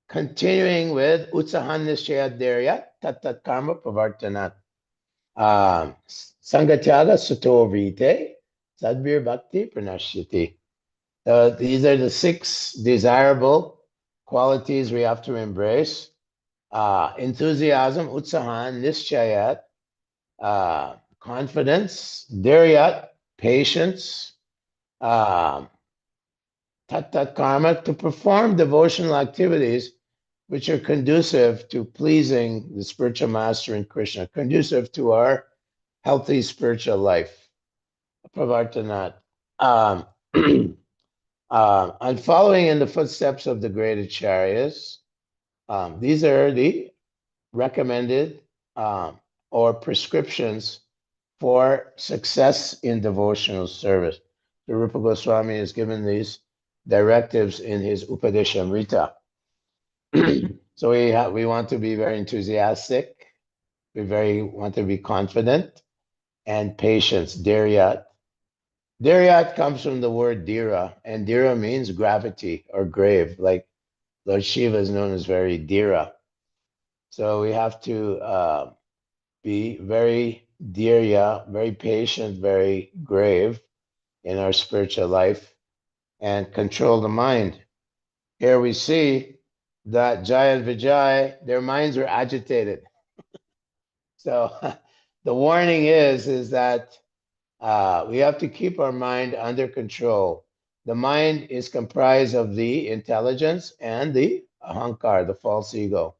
continuing with Utsahan Nishayadharya Tat Karma Pravartanat, Sangatyaga Suto Vrite, Sadbir Bhakti Pranashyati. These are the 6 desirable qualities we have to embrace. Enthusiasm, Utsahan, Nischayat, confidence, Dharyat, patience, Tat Karma, to perform devotional activities which are conducive to pleasing the spiritual master in Krishna, conducive to our healthy spiritual life. Pravartanat. And following in the footsteps of the great acharyas, these are the recommended or prescriptions for success in devotional service. The Rupa Goswami has given these directives in his Upadeshamrita. So we want to be very enthusiastic. We want to be confident and patience. Dharyat. Dharyat comes from the word dhira, and dhira means gravity or grave. Like Lord Shiva is known as very dhira. So we have to be very dhirya, very patient, very grave in our spiritual life and control the mind. Here we see that Jai and Vijay, their minds were agitated. So the warning is that we have to keep our mind under control. The mind is comprised of the intelligence and the ahankar, the false ego.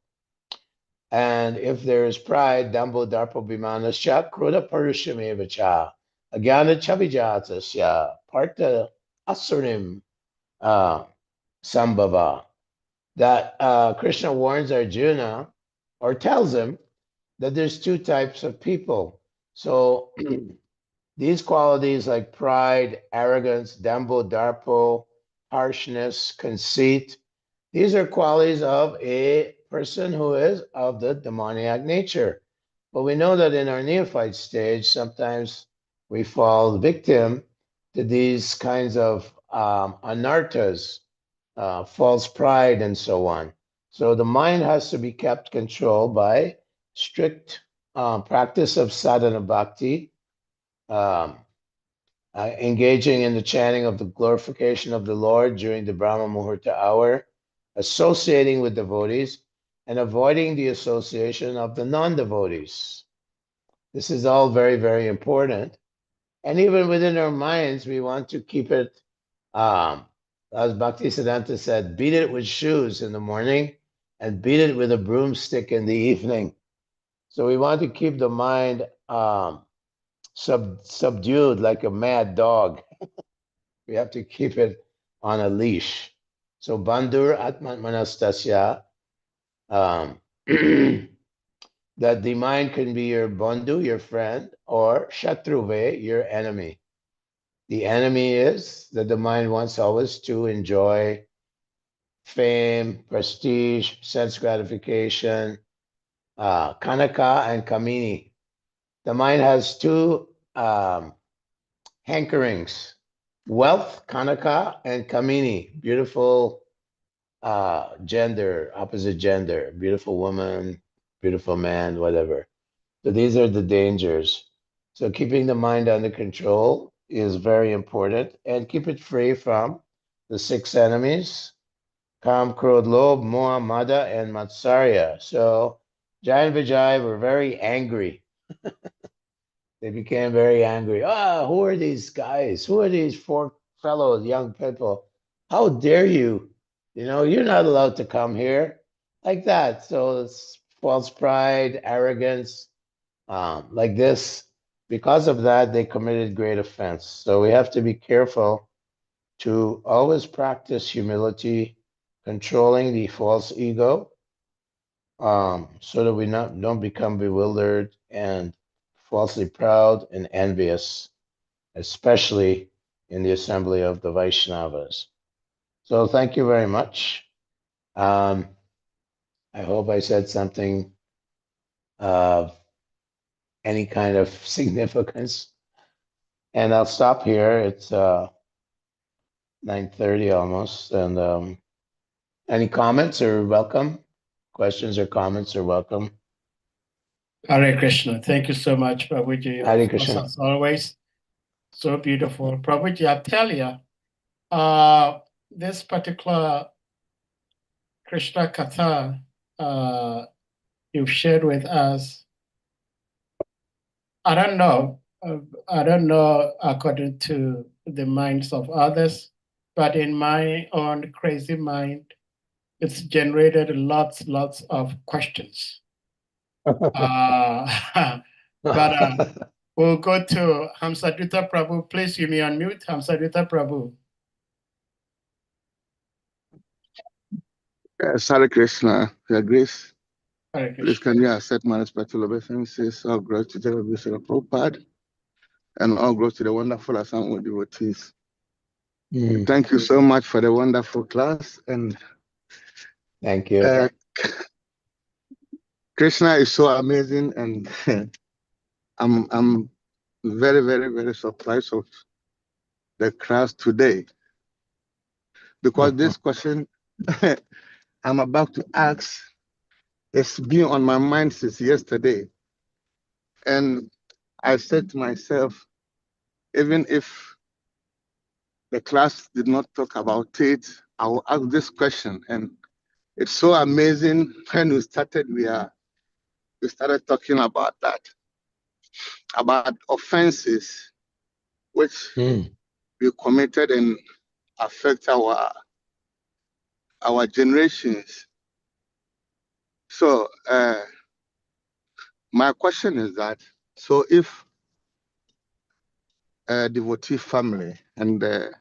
And if there is pride, dambo darpo bimanasya, kruda parushamevacha, agyana chavijatasya, parta asurim sambhava, that Krishna warns Arjuna or tells him that there's 2 types of people. So these qualities like pride, arrogance, dambo darpo, harshness, conceit, these are qualities of a person who is of the demoniac nature. But we know that in our neophyte stage, sometimes we fall victim to these kinds of anarthas, false pride, and so on. So the mind has to be kept controlled by strict practice of sadhana bhakti, engaging in the chanting of the glorification of the Lord during the Brahma Muhurta hour, associating with devotees, and avoiding the association of the non-devotees. This is all very, very important. And even within our minds, we want to keep it, as Bhaktisiddhanta said, beat it with shoes in the morning and beat it with a broomstick in the evening. So we want to keep the mind subdued like a mad dog. We have to keep it on a leash. So Bandhur Atman Manastasya, that the mind can be your bandhu, your friend, or shatruve, your enemy. The enemy is that the mind wants always to enjoy fame, prestige, sense gratification, kanaka and kamini. The mind has two hankerings: wealth, kanaka, and kamini, beautiful gender, opposite gender, beautiful woman, beautiful man, whatever. So these are the dangers. So keeping the mind under control is very important, and keep it free from the 6 enemies: Kam, Krodh, Lobh, Moha, Mada, and Matsarya. So Jai and Vijay were very angry. They became very angry. Who are these guys? Who are these 4 fellows, young people? How dare you? You know, you're not allowed to come here. Like that. So it's false pride, arrogance, like this. Because of that, they committed great offense. So we have to be careful to always practice humility, controlling the false ego, so that we don't become bewildered and falsely proud and envious, especially in the assembly of the Vaishnavas. So thank you very much. I hope I said something of any kind of significance. And I'll stop here. It's 9:30 almost. And any comments are welcome. Questions or comments are welcome. Hare Krishna. Thank you so much, Prabhuji. Hare Krishna. As always, so beautiful. Prabhuji, I tell you, this particular Krishna Katha you've shared with us, I don't know according to the minds of others, but in my own crazy mind, it's generated lots of questions. But we'll go to Hamsadutta Prabhu. Please, you may unmute. Hamsadutta Prabhu. Yes, Hare Krishna, Your Grace. Hare Krishna. Please, can you accept my respectful obeisances? All glory to the Srila Prabhupada, and all glory to the wonderful assembled devotees. Thank you so much for the wonderful class. And thank you. Krishna is so amazing, and I'm very, very, very surprised of the class today, because this question I'm about to ask has been on my mind since yesterday. And I said to myself, even if the class did not talk about it, I will ask this question. And it's so amazing. When we started, we started talking about that, about offenses which we committed and affect our generations. So my question is that, so if a devotee family and the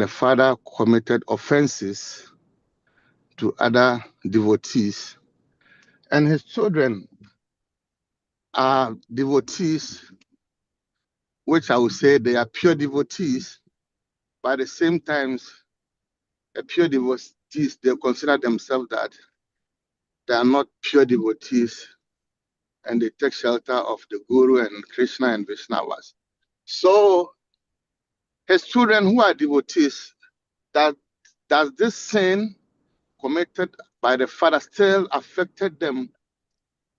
father committed offenses to other devotees, and his children are devotees, which I would say they are pure devotees, but at the same time, pure devotees, they consider themselves that they are not pure devotees, and they take shelter of the Guru and Krishna and Vaishnavas. So his children who are devotees, that does this sin committed by the father still affected them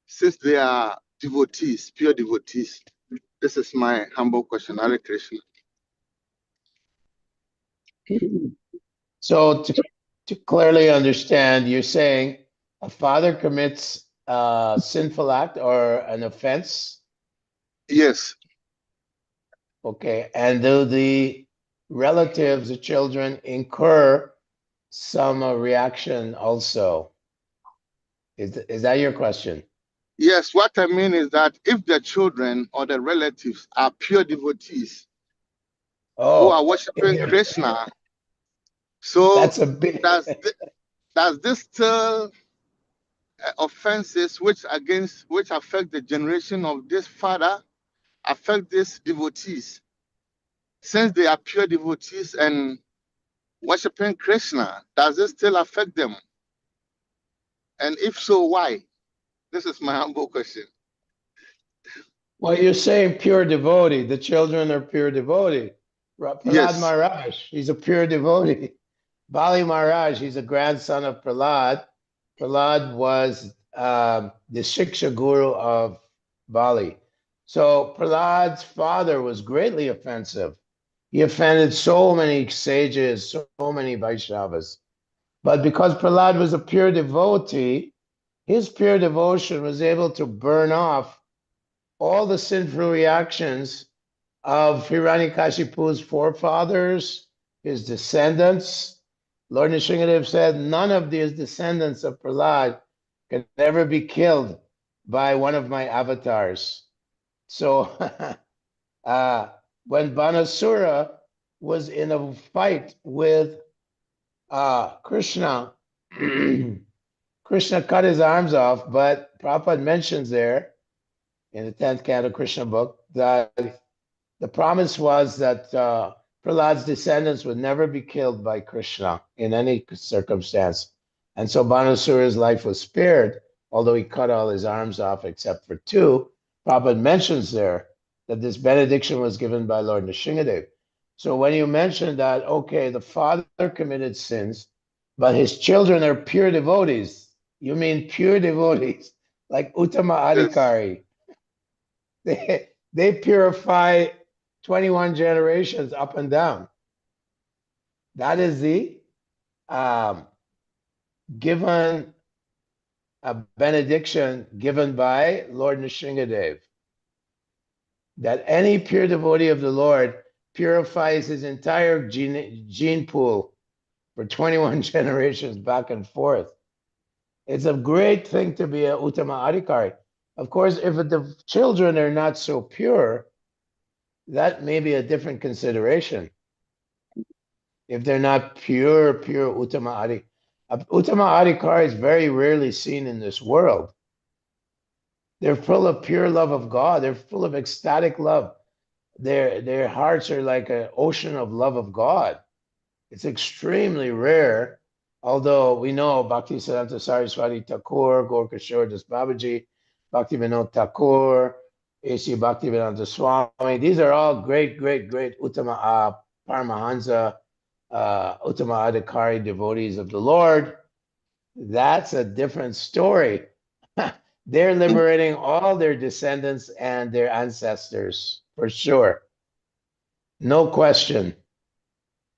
since they are devotees, pure devotees? This is my humble question. Hare Krishna. So to clearly understand, you're saying a father commits a sinful act or an offense, Yes, okay, and do the relatives, the children, incur some reaction also? Is that your question? yes. What I mean is that if the children or the relatives are pure devotees who are Oh, if worshiping they're, Krishna, so that's a big. does this still offenses which affect the generation of this father affect these devotees since they are pure devotees and worshiping Krishna? Does it still affect them? And if so, why? This is my humble question. Well, you're saying pure devotee. The children are pure devotee. Prahlad Yes, Maharaj, he's a pure devotee. Bali Maharaj, he's a grandson of Prahlad. Prahlad was the Shiksha Guru of Bali. So Prahlad's father was greatly offensive. He offended so many sages, so many Vaishnavas. But because Prahlad was a pure devotee, his pure devotion was able to burn off all the sinful reactions of Hiranyakashipu's forefathers, his descendants. Lord Nrsimhadev said none of these descendants of Prahlad can ever be killed by one of my avatars. So when Banasura was in a fight with Krishna, Krishna cut his arms off, but Prabhupada mentions there in the 10th canto Krishna book that the promise was that Prahlad's descendants would never be killed by Krishna in any circumstance. And so Banasura's life was spared, although he cut all his arms off except for two. Prabhupada mentions there that this benediction was given by Lord Nrsimhadev. So when you mention that, okay, the father committed sins, but his children are pure devotees, you mean pure devotees, like Uttama yes, Adhikari. They purify 21 generations up and down. That is the given a benediction given by Lord Nrsimhadev, that any pure devotee of the Lord purifies his entire gene pool for 21 generations back and forth. It's a great thing to be a Uttama Adhikari. Of course, if the children are not so pure, that may be a different consideration. If they're not pure Uttama Adhikari. Uttama Adhikari is very rarely seen in this world. They're full of pure love of God. They're full of ecstatic love. Their hearts are like an ocean of love of God. It's extremely rare, although we know Bhakti Siddhanta Saraswati Thakur, Gorkishore Das Babaji, Bhakti Vinod Thakur, A.C. Bhaktivedanta Swami. These are all great Uttama Paramahansa, Uttama Adhikari devotees of the Lord. That's a different story. They're liberating all their descendants and their ancestors, for sure. No question.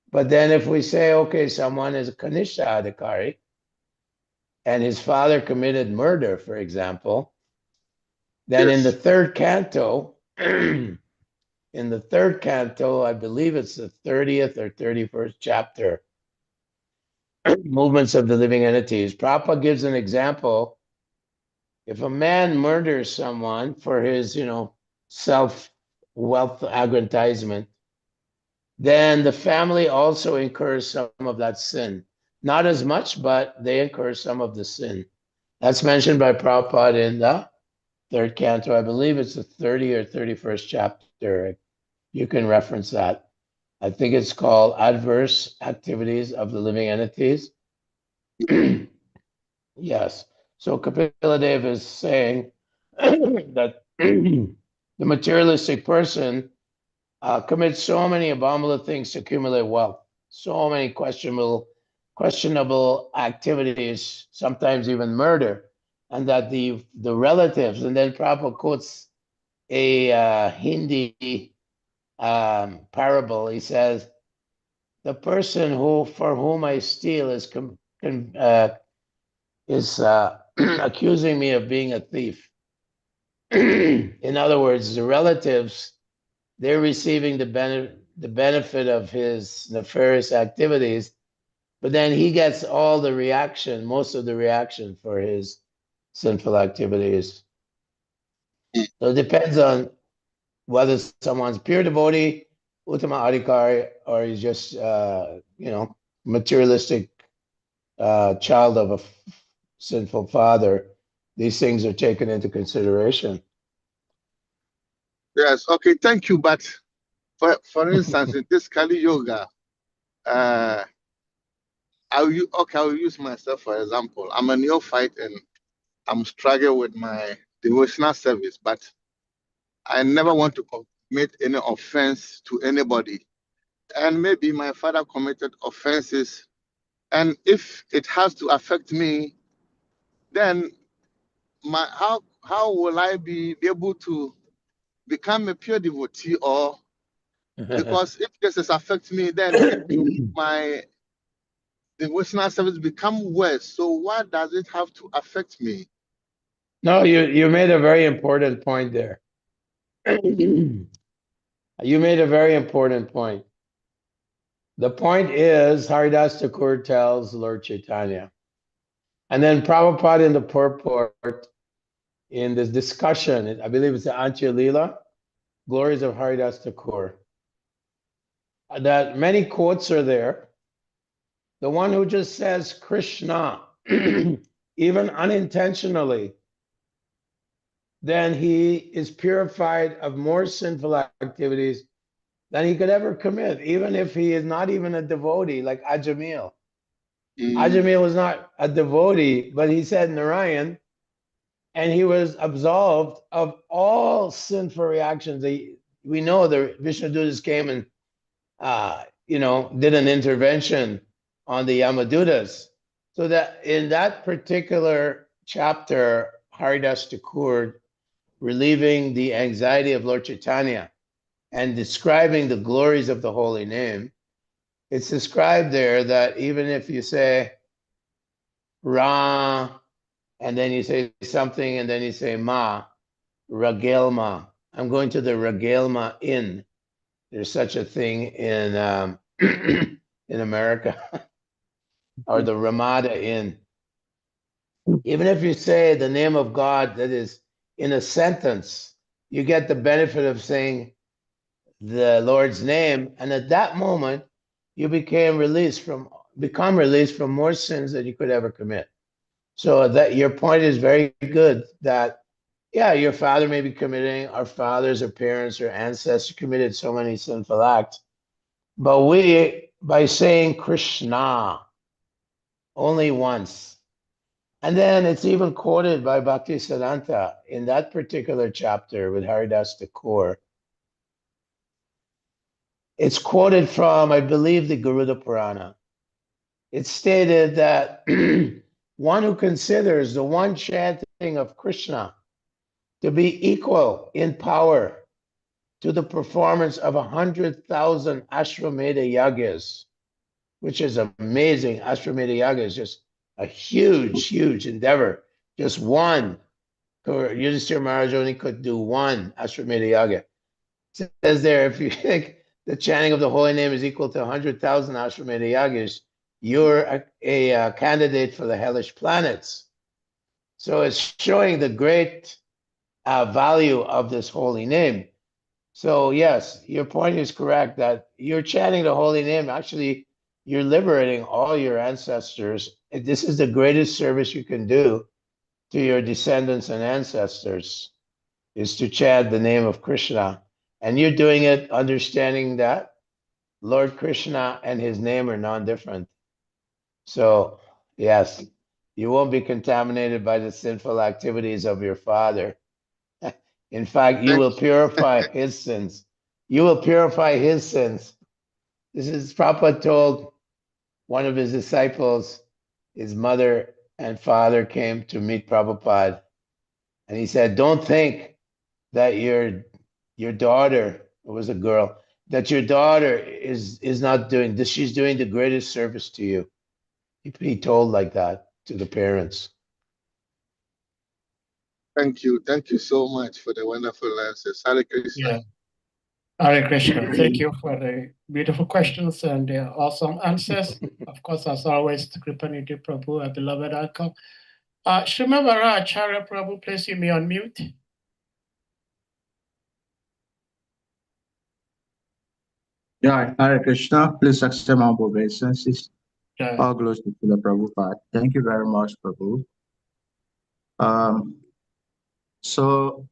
But then if we say, okay, someone is a Kanishta Adhikari, and his father committed murder, for example, then in the yes. third canto, I believe it's the 30th or 31st chapter, Movements of the Living Entities, Prabhupada gives an example. If a man murders someone for his, self-wealth aggrandizement, then the family also incurs some of that sin. Not as much, but they incur some of the sin. That's mentioned by Prabhupada in the third canto. I believe it's the 30 or 31st chapter. You can reference that. I think it's called Adverse Activities of the Living Entities. Yes. So Kapila is saying that the materialistic person commits so many abominable things to accumulate wealth, so many questionable questionable activities, sometimes even murder, and that the relatives, and then Prabhupada quotes a Hindi parable. He says, the person for whom I steal is accusing me of being a thief. In other words, the relatives, they're receiving the benefit of his nefarious activities, but then he gets all the reaction, most of the reaction for his sinful activities. So it depends on whether someone's pure devotee, Uttama Adhikari, or he's just, materialistic child of a sinful father. These things are taken into consideration. Yes, okay, thank you. But for instance, in this Kali Yoga, I'll use myself for example. I'm a neophyte and I'm struggling with my devotional service, but I never want to commit any offense to anybody. And maybe my father committed offenses, and if it has to affect me, then how will I be able to become a pure devotee? Or because if this is affect me, then my devotional service become worse. So why does it have to affect me? No, you made a very important point there. You made a very important point. The point is, Haridas Thakur tells Lord Chaitanya, and then Prabhupada in the purport, in this discussion, I believe it's the Antya Leela, Glories of Haridas Thakur, that many quotes are there. The one who just says Krishna, even unintentionally, then he is purified of more sinful activities than he could ever commit, even if he is not even a devotee, like Ajamil. Ajamil was not a devotee, but he said Narayan, and he was absolved of all sinful reactions. We know the Vishnu Dutas came and did an intervention on the Yamadutas. So that in that particular chapter, Haridas Thakur, relieving the anxiety of Lord Chaitanya and describing the glories of the holy name, it's described there that even if you say Ra, and then you say something, and then you say Ma, Ragelma. I'm going to the Ragelma Inn. There's such a thing in in America, or the Ramada Inn. Even if you say the name of God that is in a sentence, you get the benefit of saying the Lord's name, and at that moment, you become released from more sins than you could ever commit. So that your point is very good. That your father may be committing, our fathers or parents or ancestors committed so many sinful acts, but we, by saying Krishna only once, and then it's even quoted by Bhakti Siddhanta in that particular chapter with Haridas Thakur. It's quoted from, I believe, the Garuda Purana. It's stated that one who considers the one chanting of Krishna to be equal in power to the performance of 100,000 Ashwamedha yagas, which is amazing. Ashwamedha yaga is just a huge, huge endeavor. Just one. Yudhishthira Maharaj only could do one Ashwamedha yaga. It says there, if you think the chanting of the holy name is equal to 100,000 Ashwamedha yagas, you're a candidate for the hellish planets. So it's showing the great value of this holy name. So yes, your point is correct that you're chanting the holy name. Actually, you're liberating all your ancestors. This is the greatest service you can do to your descendants and ancestors, is to chant the name of Krishna. And you're doing it understanding that Lord Krishna and his name are non-different. So yes, you won't be contaminated by the sinful activities of your father. In fact, you will purify his sins. You will purify his sins. This is Prabhupada told one of his disciples, his mother and father came to meet Prabhupada, and he said, "Don't think that your daughter," it was a girl, "that your daughter is not doing this. She's doing the greatest service to you." He told like that to the parents. Thank you. Thank you so much for the wonderful answers. Hare Krishna. Yeah. Hare Krishna. Thank you for the beautiful questions and the awesome answers. Of course, as always, Kripanidhi Prabhu, our beloved uncle. Shrimad Acharya Prabhu, please you may unmute. Yeah, Hare Krishna. Please accept my obeisances. Yeah. All glories to the Prabhupada. Thank you very much, Prabhu. So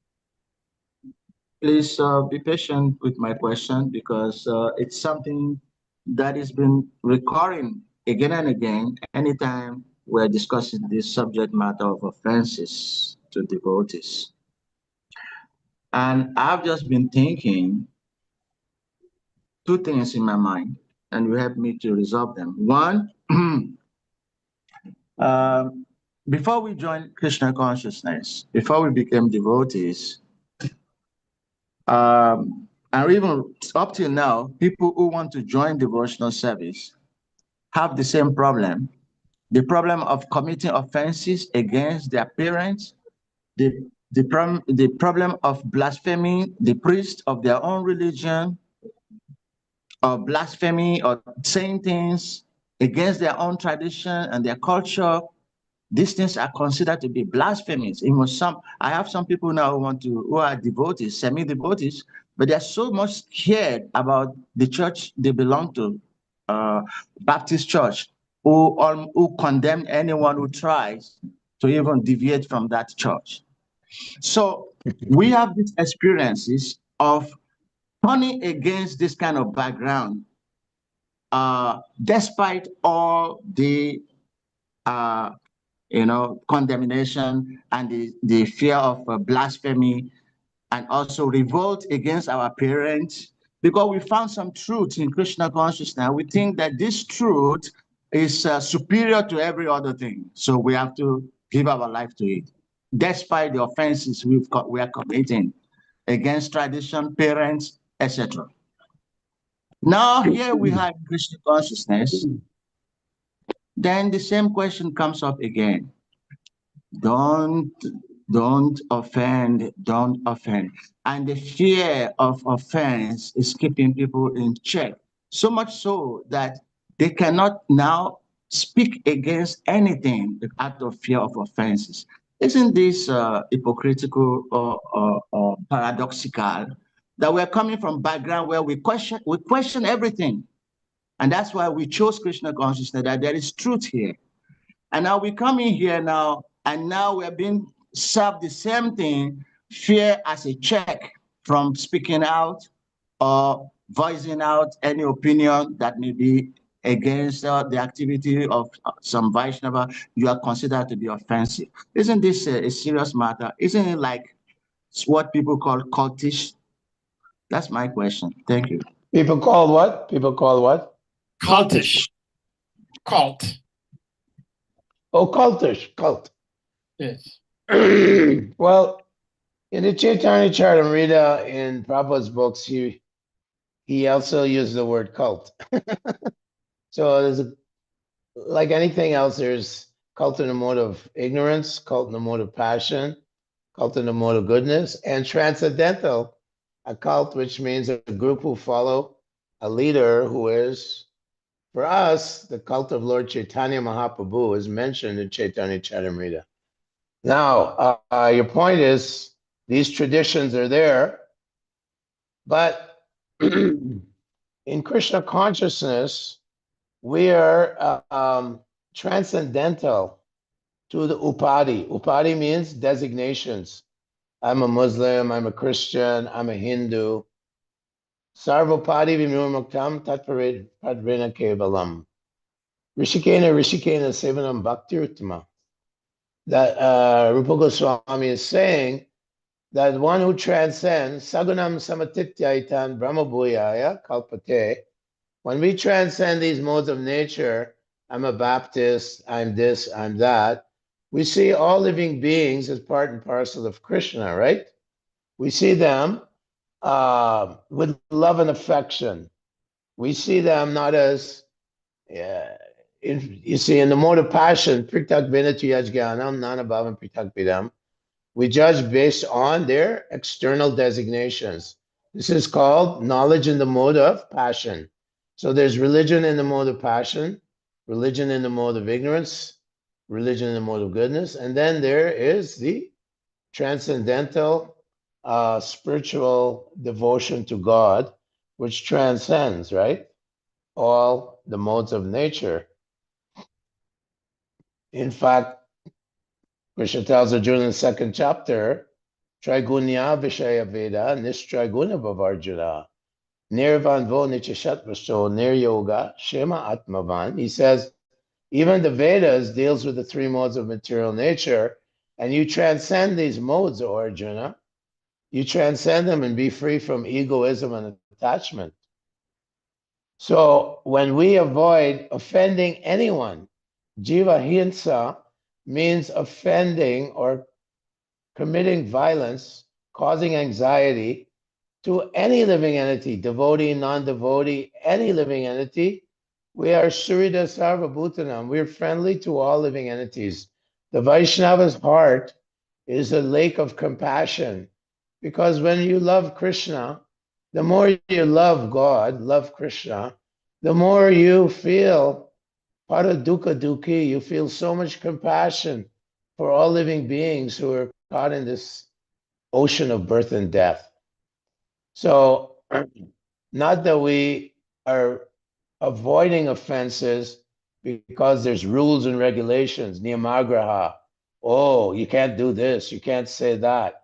please be patient with my question because it's something that has been recurring again and again anytime we're discussing this subject matter of offenses to devotees. And I've just been thinking two things in my mind, and will help me to resolve them. One, before we joined Krishna consciousness, before we became devotees, and even up till now, people who want to join devotional service have the same problem. The problem of committing offenses against their parents, the problem of blaspheming the priest of their own religion, or blasphemy or saying things against their own tradition and their culture. These things are considered to be blasphemies. I have some people now who are devotees, semi-devotees, but they're so much scared about the church they belong to, Baptist church, who condemn anyone who tries to even deviate from that church. So we have these experiences of turning against this kind of background, despite all the condemnation and the fear of blasphemy, and also revolt against our parents, because we found some truth in Krishna consciousness. We think that this truth is superior to every other thing. So we have to give our life to it, despite the offenses we are committing against tradition, parents, etc. Now here we have Krishna consciousness. Then the same question comes up again. Don't offend, don't offend. And the fear of offense is keeping people in check. So much so that they cannot now speak against anything out of fear of offenses. Isn't this hypocritical or paradoxical that we're coming from background where we question everything? And that's why we chose Krishna consciousness, that there is truth here. And now we come in here now, and now we're being served the same thing, fear as a check from speaking out or voicing out any opinion that may be against the activity of some Vaishnava. You are considered to be offensive. Isn't this a serious matter? Isn't it like what people call cultish? That's my question. Thank you. People call what? People call what? Cultish. Cult. Oh, cultish, cult. Yes. Well, in the Chaitanya Charitamrita, in Prabhupada's books, he also used the word cult. So there's like anything else, there's cult in the mode of ignorance, cult in the mode of passion, cult in the mode of goodness, and transcendental, a cult, which means a group who follow a leader who is, for us, the cult of Lord Chaitanya Mahaprabhu is mentioned in Chaitanya Charitamrita. Now, your point is, these traditions are there, but in Krishna consciousness, we are transcendental to the upadi. Upadi means designations. I'm a Muslim, I'm a Christian, I'm a Hindu. Sarvapadi vimurmuktam tatparid padrina kevalam. Rishikena sevanam bhakti uttama. That Rupa Goswami is saying that one who transcends, sagunam samatityaitan brahmabhuyaya kalpate, when we transcend these modes of nature, I'm a Baptist, I'm this, I'm that. We see all living beings as part and parcel of Krishna, right? We see them with love and affection. We see them not as, you see, in the mode of passion, pritak vinati yajganam, nanabhavam pritak vidam. We judge based on their external designations. This is called knowledge in the mode of passion. So there's religion in the mode of passion, religion in the mode of ignorance, religion in the mode of goodness, and then there is the transcendental spiritual devotion to God, which transcends, right, all the modes of nature. In fact, Krishna tells Arjuna in the second chapter, Trigunya Vishaya Veda, Nistriguna Bhavarjuna, Nirvanvo Nichashatvaso, Niryoga, Shema Atmavan. He says, even the Vedas deals with the three modes of material nature, and you transcend these modes, O Arjuna. You transcend them and be free from egoism and attachment. So when we avoid offending anyone, Jiva Hinsa means offending or committing violence, causing anxiety to any living entity, devotee, non-devotee, any living entity. We are Surida Sarvabhutanam. We're friendly to all living entities. The Vaishnava's heart is a lake of compassion, because when you love Krishna, the more you love God, love Krishna, the more you feel paradukha dukhi, you feel so much compassion for all living beings who are caught in this ocean of birth and death. So, not that we are avoiding offenses because there's rules and regulations, niyamagraha. Oh, you can't do this, you can't say that.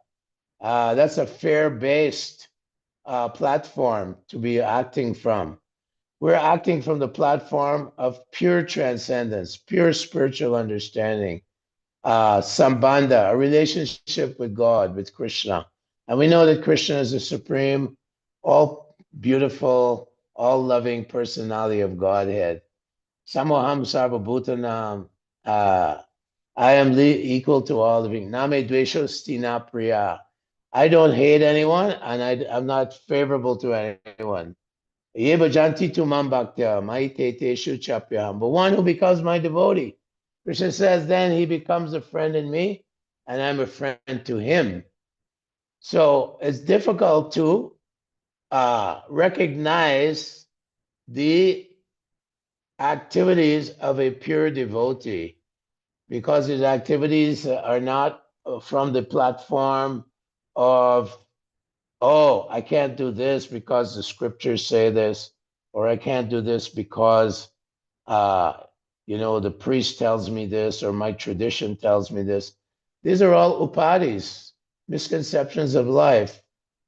That's a fear-based platform to be acting from. We're acting from the platform of pure transcendence, pure spiritual understanding, sambandha, a relationship with God, with Krishna. And we know that Krishna is the supreme, all beautiful, all loving personality of Godhead. Samoham sarvabhutanam. I am equal to all living. Name dvesho stina priya. I don't hate anyone, and I'm not favorable to anyone. Yebajanti tu mam bhaktya, maite teshu chapyam. But one who becomes my devotee, Krishna says, then he becomes a friend in me, and I'm a friend to him. So it's difficult to recognize the activities of a pure devotee, because his activities are not from the platform of, oh, I can't do this because the scriptures say this, or I can't do this because, the priest tells me this, or my tradition tells me this. These are all upadis, misconceptions of life.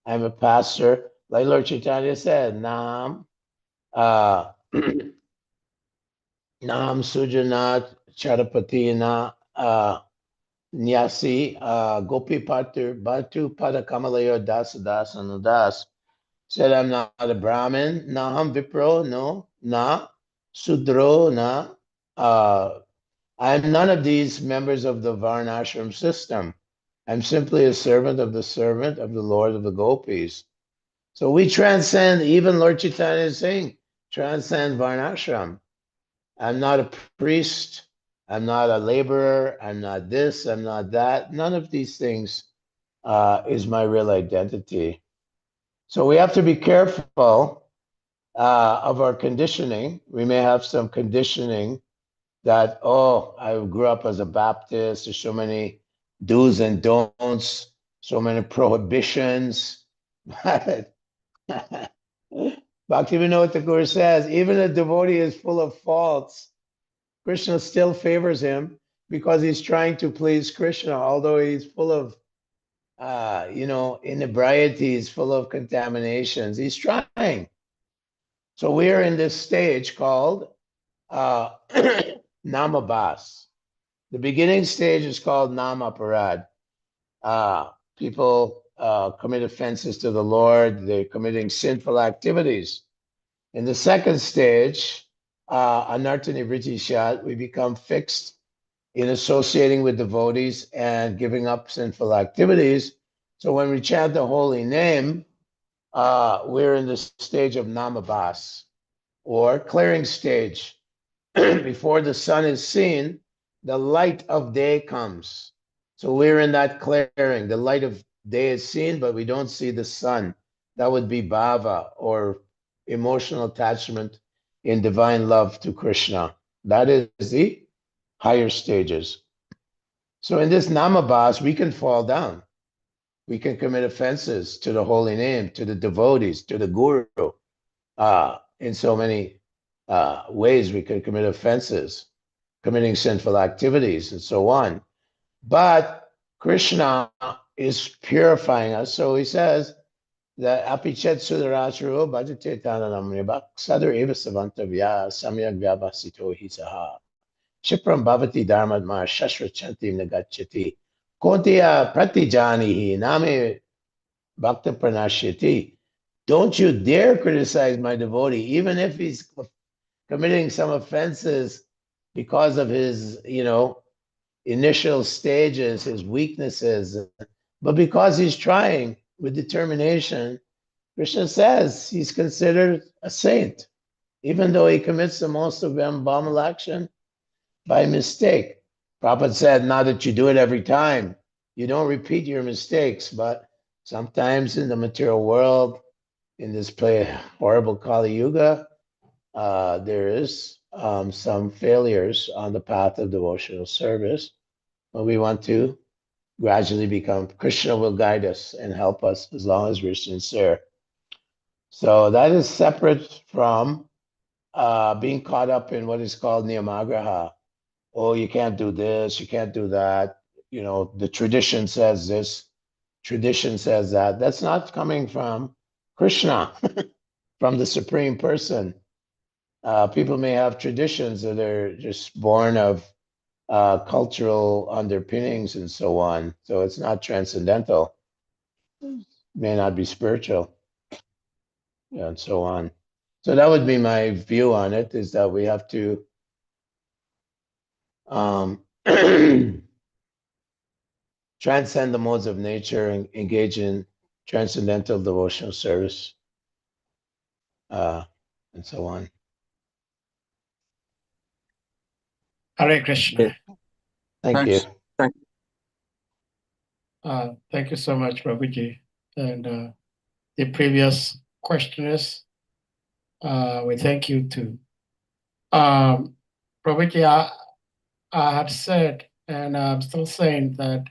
I'm a pastor, like Lord Chaitanya said, Nam, Nam Sujanat Charapatina Nyasi Gopi Batu Pada Kamalayo Das Das Anudas. Said, I'm not a Brahmin, Naham Vipro, no, na, Sudro, na. I'm none of these members of the Varnashram system. I'm simply a servant of the Lord of the Gopis. So we transcend, even Lord Chaitanya is saying, transcend Varnashram. I'm not a priest, I'm not a laborer, I'm not this, I'm not that. None of these things is my real identity. So we have to be careful of our conditioning. We may have some conditioning that, oh, I grew up as a Baptist, there's so many do's and don'ts, so many prohibitions. Bhakti, we know what the Guru says, even a devotee is full of faults, Krishna still favors him because he's trying to please Krishna, although he's full of inebrieties, full of contaminations. He's trying. So we are in this stage called Namabhas. The beginning stage is called Namaparad. People commit offenses to the Lord. They're committing sinful activities. In the second stage, anartha nivritti shat, we become fixed in associating with devotees and giving up sinful activities. So when we chant the holy name, we're in the stage of namabhas, or clearing stage. Before the sun is seen, the light of day comes. So we're in that clearing. The light of day is seen, but we don't see the sun. That would be bhava, or emotional attachment in divine love to Krishna. That is the higher stages. So in this namabhas, we can fall down. We can commit offenses to the holy name, to the devotees, to the guru. In so many ways we can commit offenses, committing sinful activities and so on. But Krishna is purifying us. So he says that apichet sudaracharo bhajatetananamriba sadar eva savantavya samyak vyavasito hisaha Chipram bhavati dharmadma shashrachanti nagachati kontiya pratijanihi name bhakta pranashyati. Don't you dare criticize my devotee, even if he's committing some offenses because of his, initial stages, his weaknesses. But because he's trying with determination, Krishna says he's considered a saint, even though he commits the most abominable action by mistake. Prabhupada said, not that you do it every time. You don't repeat your mistakes, but sometimes in the material world, in this horrible Kali Yuga, there is some failures on the path of devotional service, but we want to gradually become, Krishna will guide us and help us as long as we're sincere. So that is separate from being caught up in what is called niyamagraha. Oh, you can't do this, you can't do that. The tradition says this, tradition says that. That's not coming from Krishna, from the Supreme Person. People may have traditions that are just born of cultural underpinnings and so on. So it's not transcendental. It may not be spiritual, and so on. So that would be my view on it, is that we have to transcend the modes of nature and engage in transcendental devotional service, and so on. Hare Krishna. Thank you. Thank you so much, Prabhuji. And the previous questioners, we thank you too. Prabhuji, I had said, and I'm still saying, that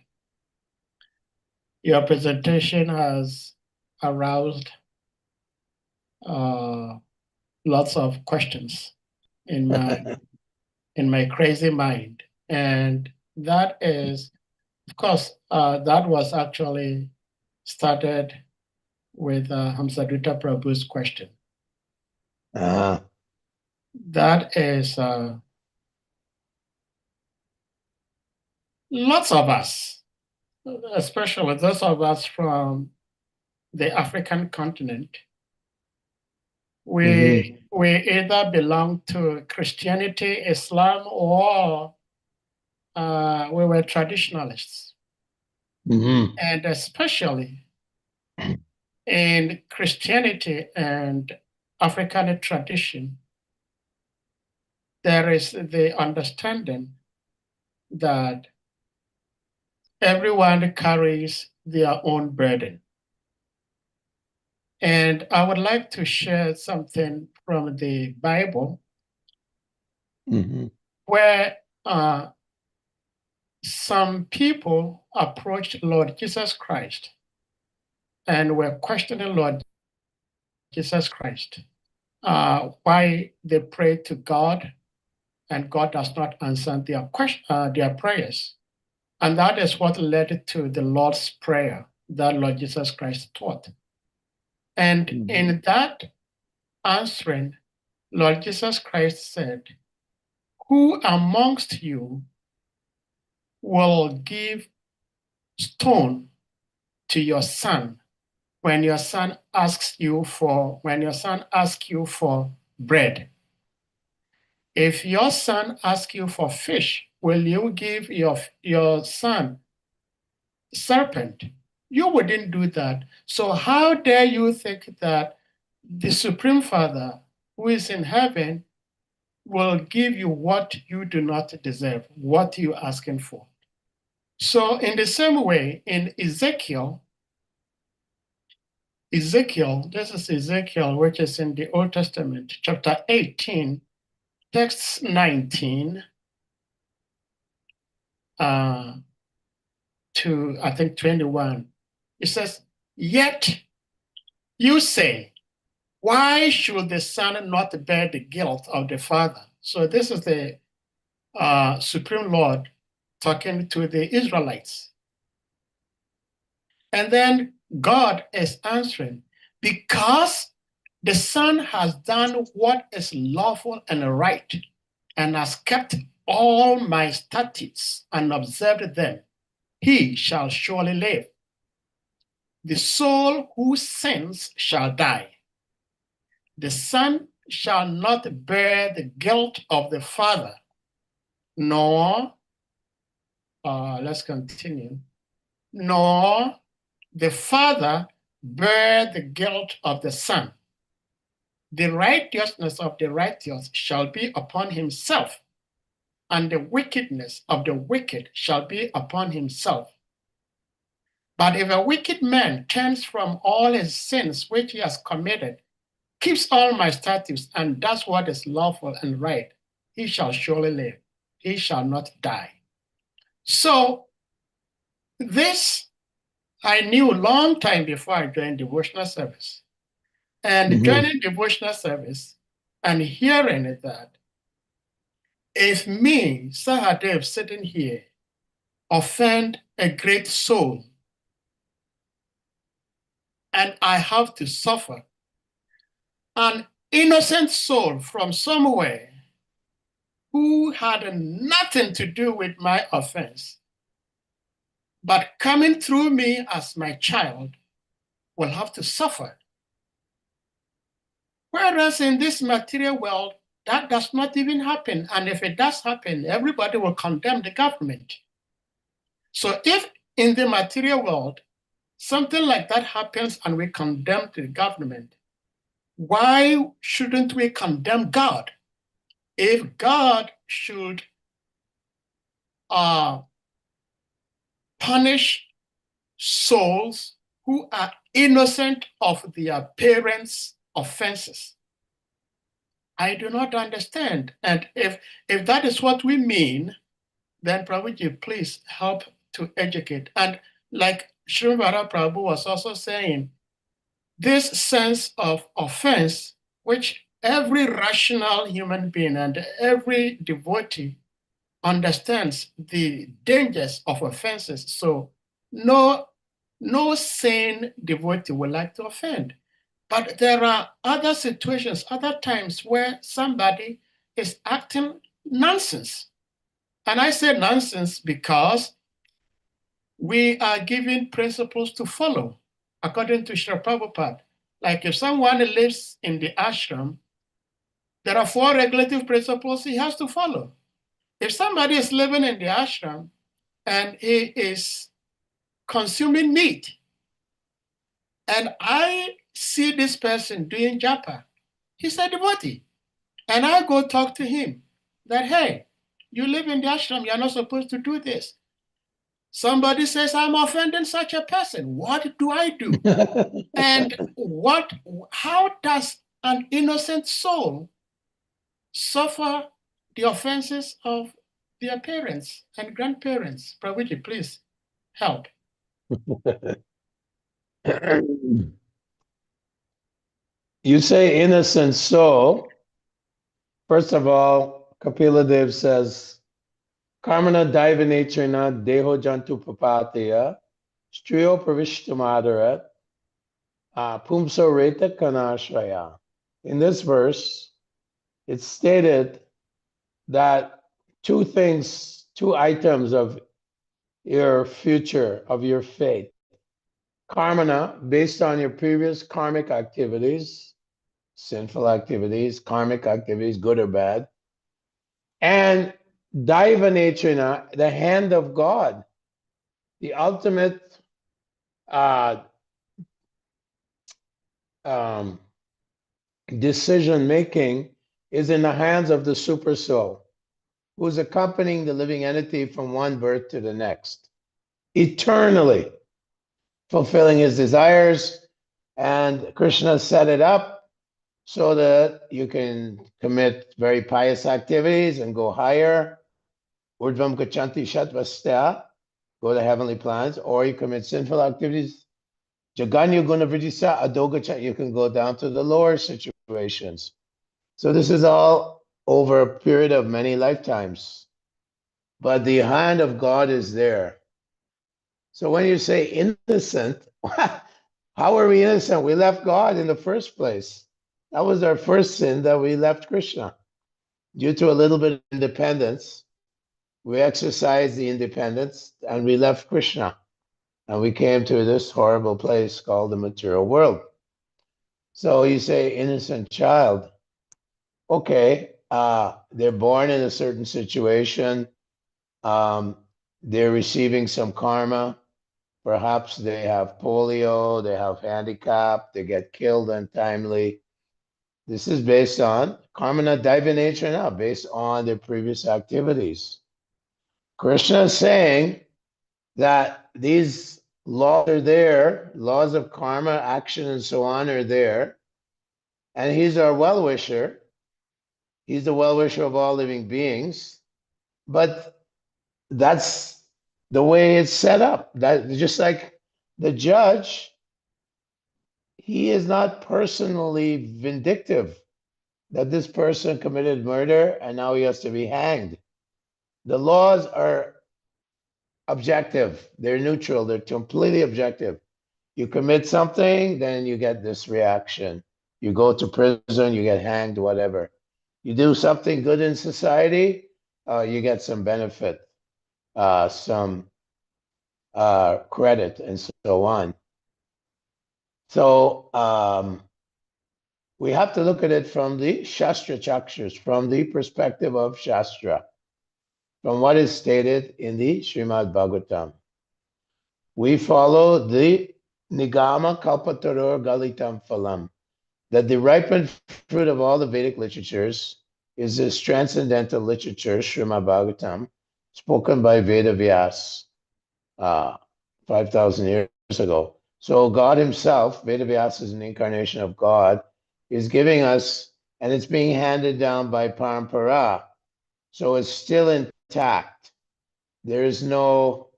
your presentation has aroused lots of questions in my crazy mind. And that is, of course, that was actually started with Hamsadutta Prabhu's question. That is lots of us, especially those of us from the African continent, we either belong to Christianity, Islam, or we were traditionalists. And especially in Christianity and African tradition, there is the understanding that everyone carries their own burden. And I would like to share something from the Bible where some people approached Lord Jesus Christ and were questioning Lord Jesus Christ why they pray to God and God does not answer their prayers. And that is what led to the Lord's Prayer that Lord Jesus Christ taught. And in that answering, Lord Jesus Christ said, "Who amongst you will give stone to your son when your son asks you for bread?" If your son asks you for fish, will you give your son serpent? You wouldn't do that. So how dare you think that the Supreme Father who is in heaven will give you what you do not deserve, what you're asking for? So in the same way, in Ezekiel, this is Ezekiel, which is in the Old Testament, chapter 18, text 19 to, I think, 21. It says, yet you say, why should the son not bear the guilt of the father? So this is the Supreme Lord talking to the Israelites. And then God is answering, because the son has done what is lawful and right, and has kept all my statutes and observed them, he shall surely live. The soul who sins shall die. The son shall not bear the guilt of the father, nor, let's continue, nor the father bear the guilt of the son. The righteousness of the righteous shall be upon himself, and the wickedness of the wicked shall be upon himself. But if a wicked man turns from all his sins which he has committed, keeps all my statutes, and does what is lawful and right, he shall surely live. He shall not die. So this I knew a long time before I joined devotional service. And joining devotional service and hearing that, if me, Sahadev, sitting here, offend a great soul, and I have to suffer, an innocent soul from somewhere who had nothing to do with my offense, but coming through me as my child, will have to suffer. Whereas in this material world, that does not even happen. And if it does happen, everybody will condemn the government. So if in the material world, something like that happens and we condemn the government, why shouldn't we condemn God? If God should punish souls who are innocent of their parents' offenses, I do not understand. And if that is what we mean, then Prabhuji, please help to educate. And like Srimad Prabhu was also saying, this sense of offense, which every rational human being and every devotee understands the dangers of offenses. So no sane devotee would like to offend. But there are other situations, other times where somebody is acting nonsense. And I say nonsense because we are given principles to follow according to Srila Prabhupada. Like if someone lives in the ashram, there are 4 regulative principles he has to follow. If somebody is living in the ashram and he is consuming meat, and I see this person doing japa, he's a devotee, and I go talk to him that, hey, you live in the ashram, you're not supposed to do this. Somebody says, I'm offending such a person. What do I do? And how does an innocent soul suffer the offenses of their parents and grandparents? Prabhuji, please help. You say innocent soul. First of all, Kapila Dev says, Karmana Daivanechana Deho Jantu Papatya Striyo Pravishtamadarat Pumso Reta Kanashraya. In this verse, it's stated that 2 items of your future, of your fate. Karmana, based on your previous karmic activities, sinful activities, karmic activities, good or bad, And Daiva nature, the hand of God, the ultimate decision making is in the hands of the super soul, who's accompanying the living entity from one birth to the next, eternally fulfilling his desires. And Krishna set it up so that you can commit very pious activities and go higher. Urdvam Gachanti Shatvastya, go to heavenly planets, or you commit sinful activities. Jaganya Guna Vrijisa Adogacha, you can go down to the lower situations. So this is all over a period of many lifetimes. But the hand of God is there. So when you say innocent, how are we innocent? We left God in the first place. That was our first sin, that we left Krishna. Due to a little bit of independence, we exercised the independence and we left Krishna. And we came to this horrible place called the material world. So you say innocent child. Okay, they're born in a certain situation. They're receiving some karma. Perhaps they have polio, they have handicap, they get killed untimely. This is based on karma daiva nature now, based on their previous activities. Krishna is saying that these laws are there, laws of karma, action, and so on are there. And he's our well-wisher. He's the well-wisher of all living beings. But that's the way it's set up. That just like the judge, he is not personally vindictive that this person committed murder and now he has to be hanged. The laws are objective. They're neutral. They're completely objective. You commit something, then you get this reaction. You go to prison, you get hanged, whatever. You do something good in society, you get some benefit, some credit, and so on. So we have to look at it from the Shastra Chakshas, from the perspective of Shastra, from what is stated in the Srimad Bhagavatam. We follow the Nigama Kalpatarur Galitam Phalam, that the ripened fruit of all the Vedic literatures is this transcendental literature, Srimad Bhagavatam, spoken by Veda Vyas 5,000 years ago. So God himself, Veda Vyas is an incarnation of God, is giving us, and it's being handed down by Parampara. So it's still intact. There is no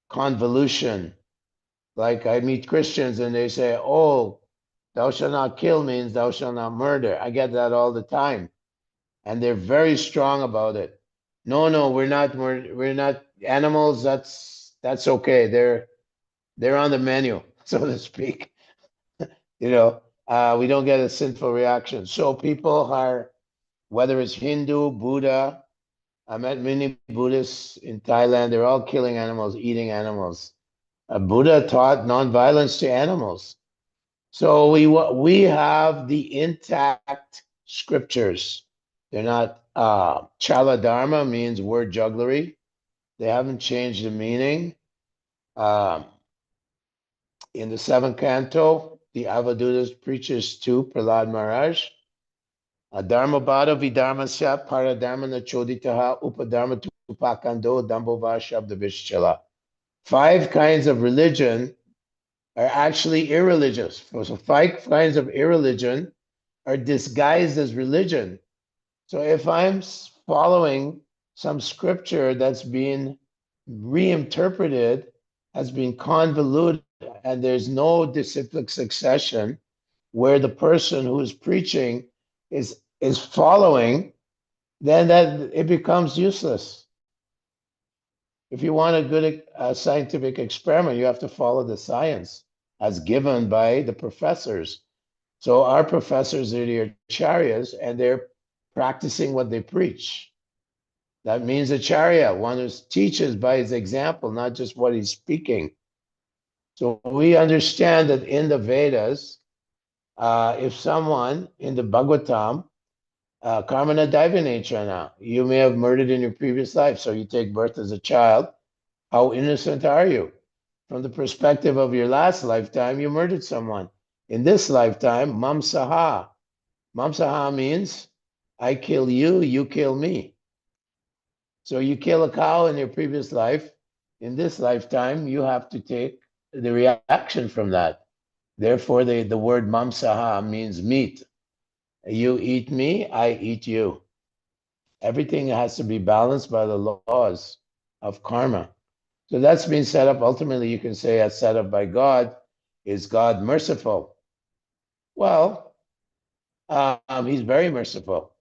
convolution. Like I meet Christians and they say, oh, thou shalt not kill means thou shalt not murder. I get that all the time. And they're very strong about it. No, we're not animals, that's okay. They're on the menu, so to speak. We don't get a sinful reaction. So people are, whether it's Hindu, Buddha, I met many Buddhists in Thailand, they're all killing animals, eating animals. Buddha taught nonviolence to animals. So we have the intact scriptures. They're not, Chala Dharma means word jugglery. They haven't changed the meaning. In the 7th canto, the Avadutas preaches to Prahlad Maharaj. Dharma Bhada Vidharmasya Paradharma Nachoditaha Upadharma Tupakando Dambova Shabda Vishchala. 5 kinds of religion are actually irreligious. So 5 kinds of irreligion are disguised as religion. So if I'm following some scripture that's being reinterpreted, has been convoluted, and there's no disciplic succession where the person who is preaching is following, then that it becomes useless. If you want a good scientific experiment, you have to follow the science as given by the professors. So our professors are the acharyas, and they're practicing what they preach. That means acharya, one who teaches by his example, not just what he's speaking. So we understand that in the Vedas, if someone in the Bhagavatam Karmana Daivanechana. You may have murdered in your previous life, so you take birth as a child. How innocent are you? From the perspective of your last lifetime, you murdered someone. In this lifetime, mamsaha. Mamsaha means I kill you, you kill me. So you kill a cow in your previous life. In this lifetime, you have to take the reaction from that. Therefore, the word mamsaha means meat. You eat me, I eat you. Everything has to be balanced by the laws of karma. So that's been set up. Ultimately, you can say that's set up by God. Is God merciful? Well, he's very merciful.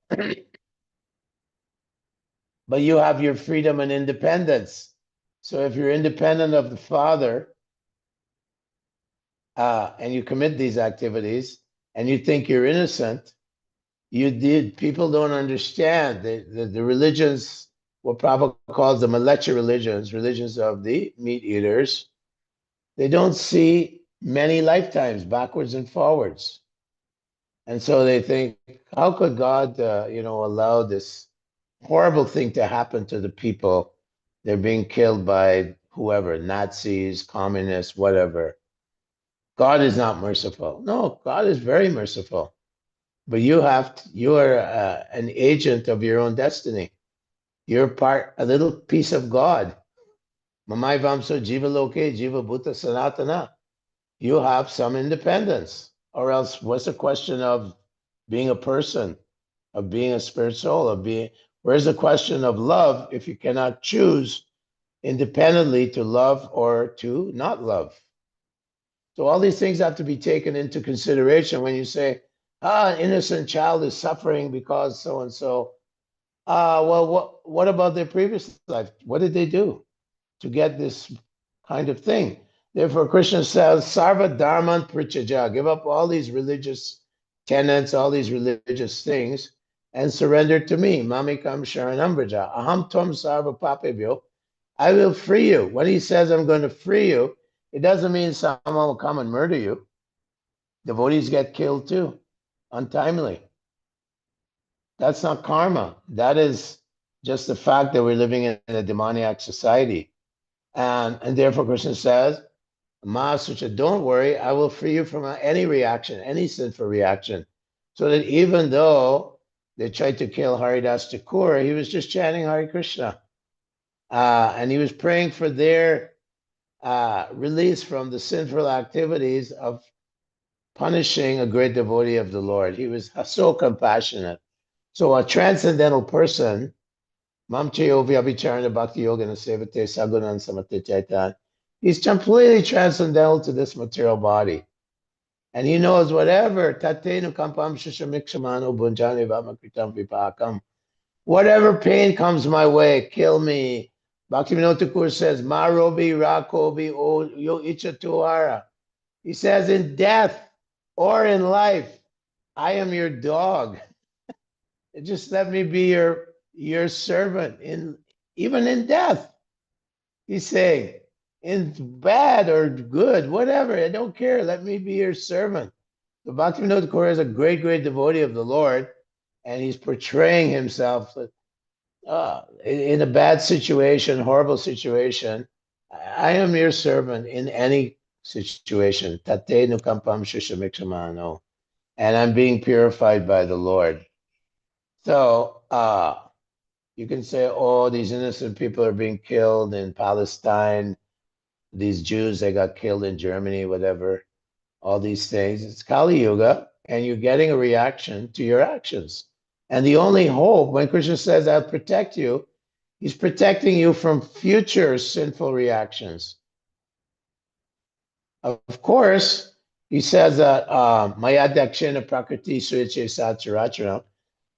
But you have your freedom and independence. So if you're independent of the Father and you commit these activities and you think you're innocent, people don't understand the religions, what Prabhupada calls the Malecha religions of the meat eaters. They don't see many lifetimes backwards and forwards. And so they think, how could God, allow this horrible thing to happen to the people? They're being killed by whoever, Nazis, communists, whatever. God is not merciful. No, God is very merciful. But you are an agent of your own destiny. You're a little piece of God. Mamai Vamso Jiva Loke, Jiva Bhuta Sanatana. You have some independence. Or else what's the question of being a person, of being a spirit soul, where's the question of love if you cannot choose independently to love or to not love? So all these things have to be taken into consideration when you say, an innocent child is suffering because so-and-so. Well, what about their previous life? What did they do to get this kind of thing? Therefore, Krishna says, Sarva Dharman Prichaja, give up all these religious tenets, all these religious things, and surrender to me. Mamikam Sharanam Braja. Aham Tom Sarva Papebhyo. I will free you. When he says I'm going to free you, it doesn't mean someone will come and murder you. Devotees get killed too, untimely. That's not karma. That is just the fact that we're living in a demoniac society. And therefore, Krishna says, Mahasucha, don't worry, I will free you from any reaction, any sinful reaction. So that even though they tried to kill Haridas Thakur, he was just chanting Hare Krishna. And he was praying for their release from the sinful activities of punishing a great devotee of the Lord. He was so compassionate. So a transcendental person, Mamche Vyabhicharana Bhakti Yoga Sevate Sagunan Samate Chaitan, he's completely transcendental to this material body. And he knows whatever, Tatenu Kampam Shishamikshimano Bunjani Vamakritam Vipakam, whatever pain comes my way, kill me. Bhaktivinoda Thakur says, Marobi Rakobi O Yo Icha Tuara. He says, in death or in life, I am your dog. Just let me be your servant, even in death. He's saying, in bad or good, whatever, I don't care. Let me be your servant. So Bhaktivinoda Thakur is a great, great devotee of the Lord, and he's portraying himself in a bad situation, horrible situation. I am your servant in any situation. Tate nukampam shishamiksamano. And I'm being purified by the Lord. So you can say, oh, these innocent people are being killed in Palestine. These Jews, they got killed in Germany, whatever. All these things. It's Kali Yuga, and you're getting a reaction to your actions. And the only hope, when Krishna says, I'll protect you, he's protecting you from future sinful reactions. Of course, he says that Maya Dakshina Prakriti Suiche Satsarachana,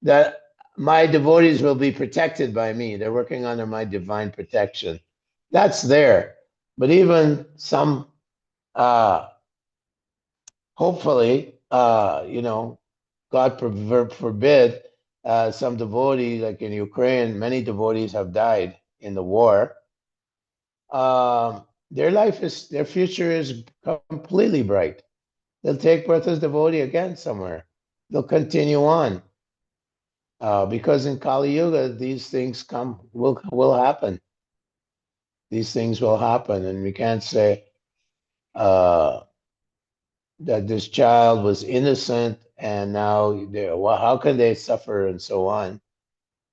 that my devotees will be protected by me. They're working under my divine protection. That's there. But even some, hopefully, God forbid, some devotees, like in Ukraine, many devotees have died in the war. Their future is completely bright. They'll take birth as devotee again somewhere. They'll continue on. Because in Kali Yuga, these things will happen. These things will happen, and we can't say that this child was innocent and now well, how can they suffer and so on?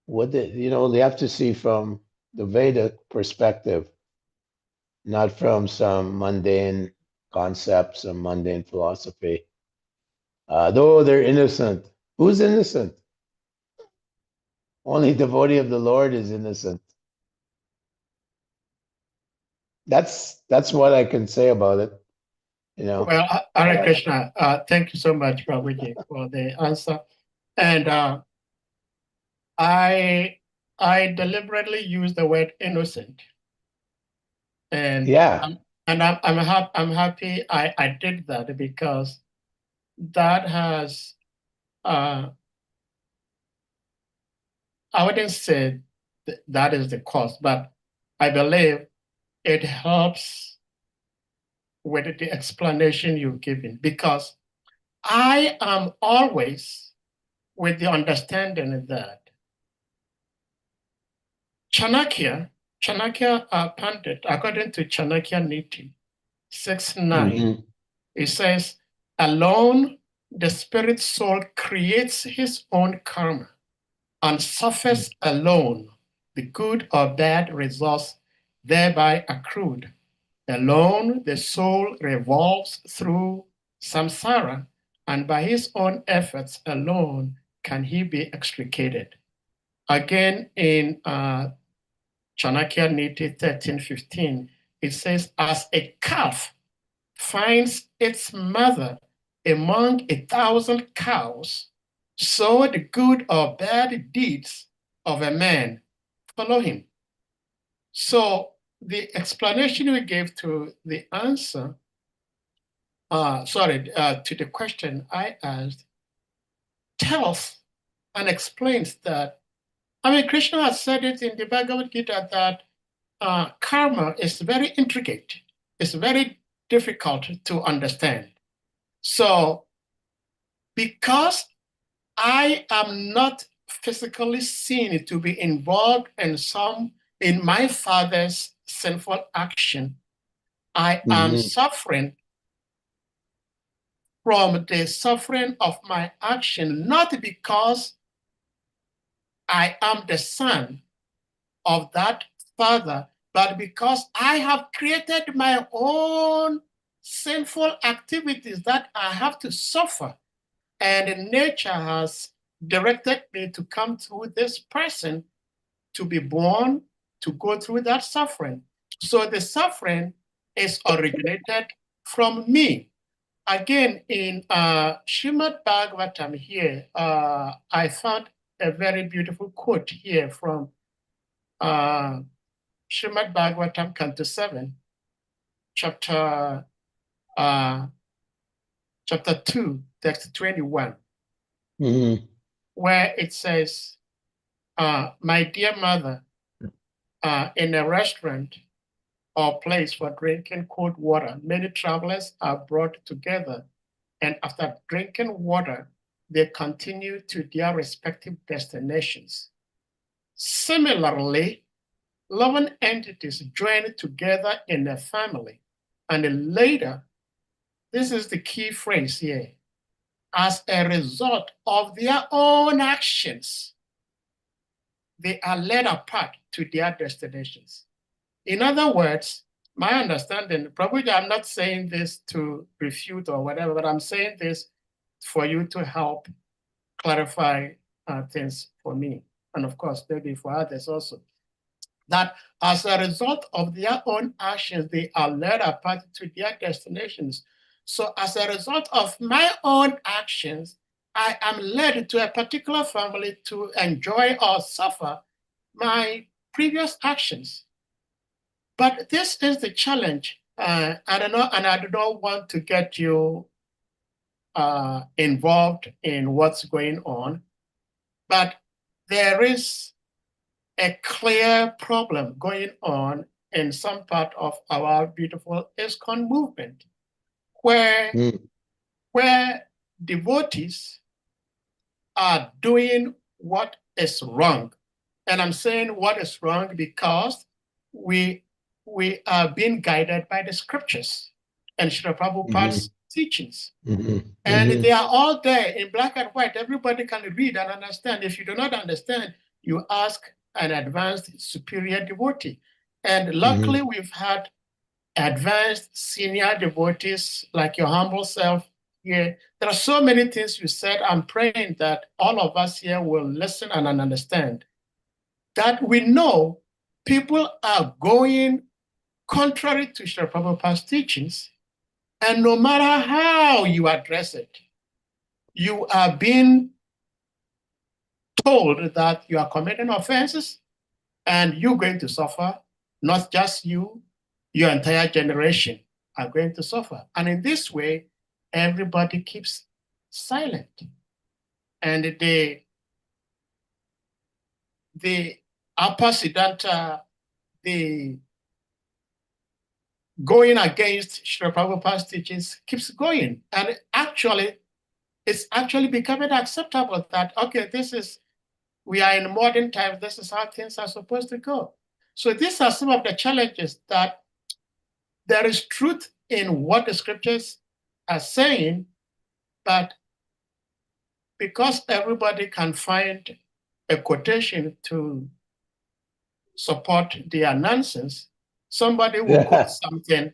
They have to see from the Vedic perspective, not from some mundane concepts and mundane philosophy. Though they're innocent, who's innocent? Only devotee of the Lord is innocent. That's what I can say about it. Well, Hare Krishna, thank you so much, Prabhuji, for the answer. And I deliberately use the word innocent. And yeah, I'm happy I did that, because that has I wouldn't say that is the cause, but I believe it helps with the explanation you've given, because I am always with the understanding that Chanakya Pandit, according to Chanakya Niti 6.9, it says, alone the spirit soul creates his own karma and suffers alone the good or bad results thereby accrued. Alone the soul revolves through samsara, and by his own efforts alone can he be extricated. Again, in Chanakya Niti 13.15, it says, as a calf finds its mother among 1,000 cows, so the good or bad deeds of a man follow him. So the explanation we gave to the answer, to the question I asked, tells and explains that, Krishna has said it in the Bhagavad Gita that karma is very intricate. It's very difficult to understand. So, because I am not physically seen to be involved in my father's sinful action, I am suffering from the suffering of my action, not because I am the son of that father, but because I have created my own sinful activities that I have to suffer. And nature has directed me to come through this person, to be born, to go through that suffering. So the suffering is originated from me. Again, in Srimad Bhagavatam here, I found a very beautiful quote here from Srimad Bhagavatam, Canto 7, chapter 2, text 21, where it says, my dear mother, in a restaurant or place for drinking cold water, many travelers are brought together, and after drinking water, they continue to their respective destinations. Similarly, loving entities join together in a family, and later, this is the key phrase here, as a result of their own actions, they are led apart to their destinations. In other words, my understanding, probably I'm not saying this to refute or whatever, but I'm saying this for you to help clarify things for me, and of course, maybe for others also. That as a result of their own actions, they are led apart to their destinations. So as a result of my own actions, I am led to a particular family to enjoy or suffer my previous actions. But this is the challenge. I don't know, and I do not want to get you involved in what's going on, but there is a clear problem going on in some part of our beautiful ISKCON movement, where devotees are doing what is wrong. And I'm saying what is wrong because we are being guided by the scriptures and Srila Prabhupada's teachings. And they are all there in black and white. Everybody can read and understand. If you do not understand, you ask an advanced superior devotee. And luckily, we've had advanced senior devotees like your humble self here. There are so many things you said. I'm praying that all of us here will listen and understand that we know people are going contrary to Srila Prabhupada's teachings. And no matter how you address it, you are being told that you are committing offenses and you're going to suffer, not just you, your entire generation are going to suffer. And in this way, everybody keeps silent. And the upper siddhanta, the going against Srila Prabhupada's teachings keeps going. And actually, it's actually becoming acceptable that, okay, we are in modern times, this is how things are supposed to go. So these are some of the challenges that there is truth in what the scriptures are saying, but because everybody can find a quotation to support their nonsense, somebody will quote something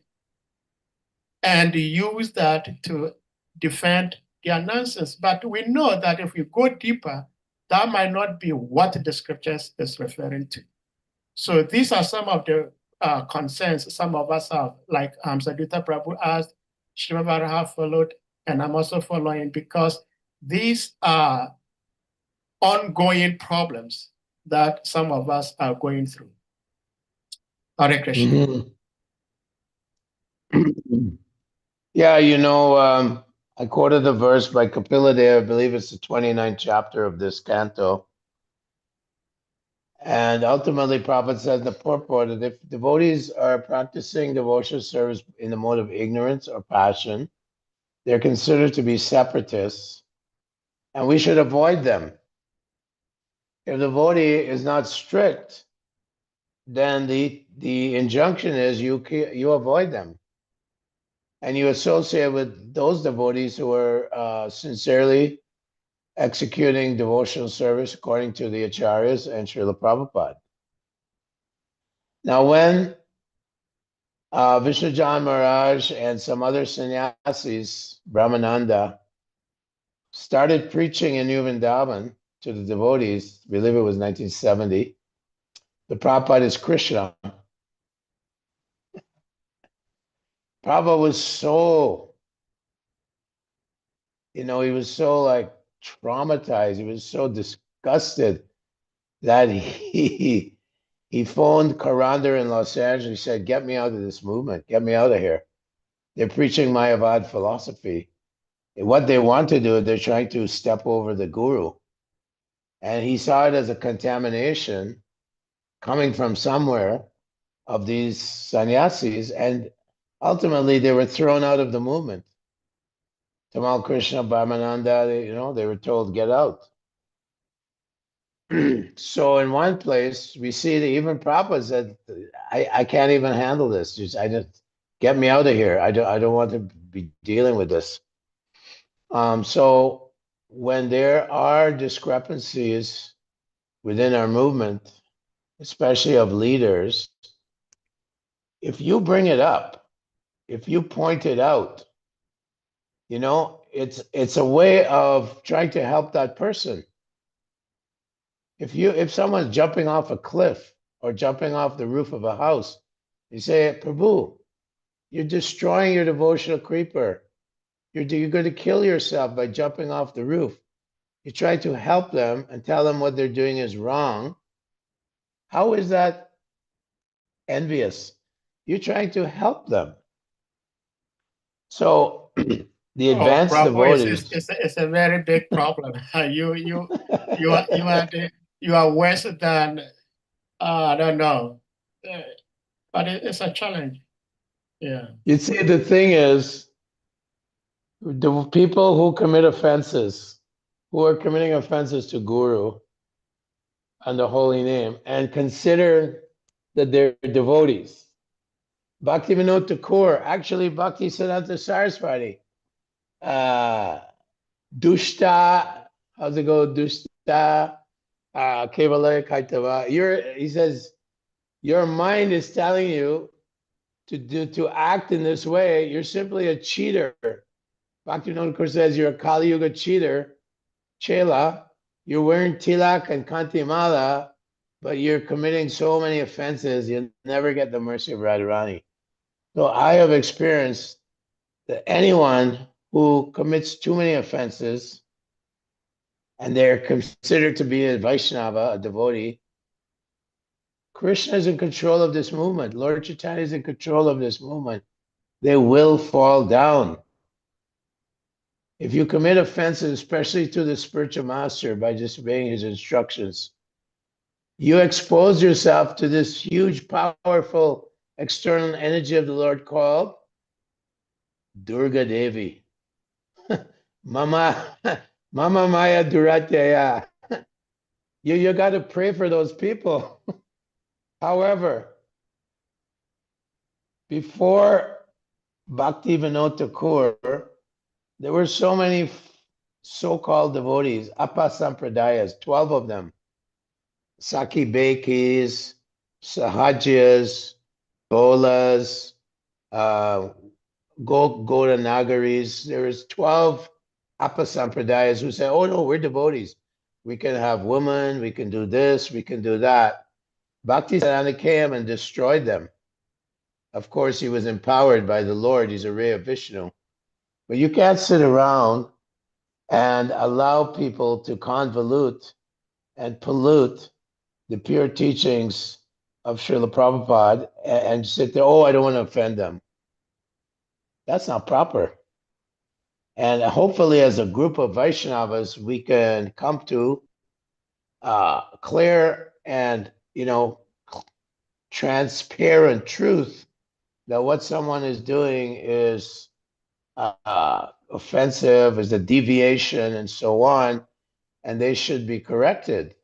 and use that to defend their nonsense. But we know that if we go deeper, that might not be what the scriptures is referring to. So these are some of the concerns some of us have, like Sadhita Prabhu asked, Srimad have followed, and I'm also following, because these are ongoing problems that some of us are going through. Hare Krishna. Yeah, you know, I quoted the verse by Kapila there. I believe it's the 29th chapter of this canto. And ultimately, Prabhupada said in the purport that if devotees are practicing devotional service in the mode of ignorance or passion, they're considered to be separatists, and we should avoid them. If the devotee is not strict, then the injunction is you avoid them. And you associate with those devotees who are sincerely executing devotional service according to the Acharyas and Srila Prabhupada. Now, when Vishnujan Maharaj and some other sannyasis, Brahmananda, started preaching in New Vrindavan to the devotees, I believe it was 1970, the Prabhupada is Krishna. Prabhupada was so, he was so like traumatized. He was so disgusted that he phoned Karandar in Los Angeles. He said, "Get me out of this movement. Get me out of here. They're preaching Mayavad philosophy. And what they want to do, they're trying to step over the guru." And he saw it as a contamination coming from somewhere of these sannyasis, and ultimately they were thrown out of the movement. Tamal Krishna, Brahmananda, they were told, get out. So in one place, we see that even Prabhupada said, I can't even handle this. Just get me out of here. I don't want to be dealing with this. So when there are discrepancies within our movement, especially of leaders, if you bring it up, if you point it out, it's a way of trying to help that person. If someone's jumping off a cliff or jumping off the roof of a house, you say, Prabhu, you're destroying your devotional creeper. You're going to kill yourself by jumping off the roof. You try to help them and tell them what they're doing is wrong. How is that envious? You're trying to help them. So the advanced devotees. It's a very big problem. You are worse than I don't know, but it's a challenge. Yeah. You see, the thing is, the people who commit offenses, who are committing offenses to Guru, on the holy name and consider that they're devotees. Bhakti Vinod Thakur, actually Bhakti Siddhanta Saraswati, Dushta, how's it go? Dushta, Kevala Kaitava. He says, your mind is telling you to act in this way. You're simply a cheater. Bhakti Vinod Thakur says you're a Kali Yuga cheater, Chela. You're wearing tilak and kantimala, but you're committing so many offenses, you'll never get the mercy of Radharani. So I have experienced that anyone who commits too many offenses and they're considered to be a Vaishnava, a devotee, Krishna is in control of this movement. Lord Chaitanya is in control of this movement. They will fall down. If you commit offenses, especially to the spiritual master by disobeying his instructions, you expose yourself to this huge, powerful external energy of the Lord called Durga Devi. Mama Maya Duratyaya. You got to pray for those people. However, before Bhakti Vinod Thakur, there were so many so-called devotees, Apa Sampradayas, 12 of them. Saki Bekis, Sahajias, Bolas, Goda Nagaris. There was 12 Apa Sampradayas who said, oh no, we're devotees. We can have women, we can do this, we can do that. Bhakti Siddhanta came and destroyed them. Of course, he was empowered by the Lord. He's a ray of Vishnu. But you can't sit around and allow people to convolute and pollute the pure teachings of Srila Prabhupada and sit there, oh, I don't want to offend them. That's not proper. And hopefully as a group of Vaishnavas, we can come to clear and, transparent truth that what someone is doing is offensive, is a deviation, and so on, and they should be corrected.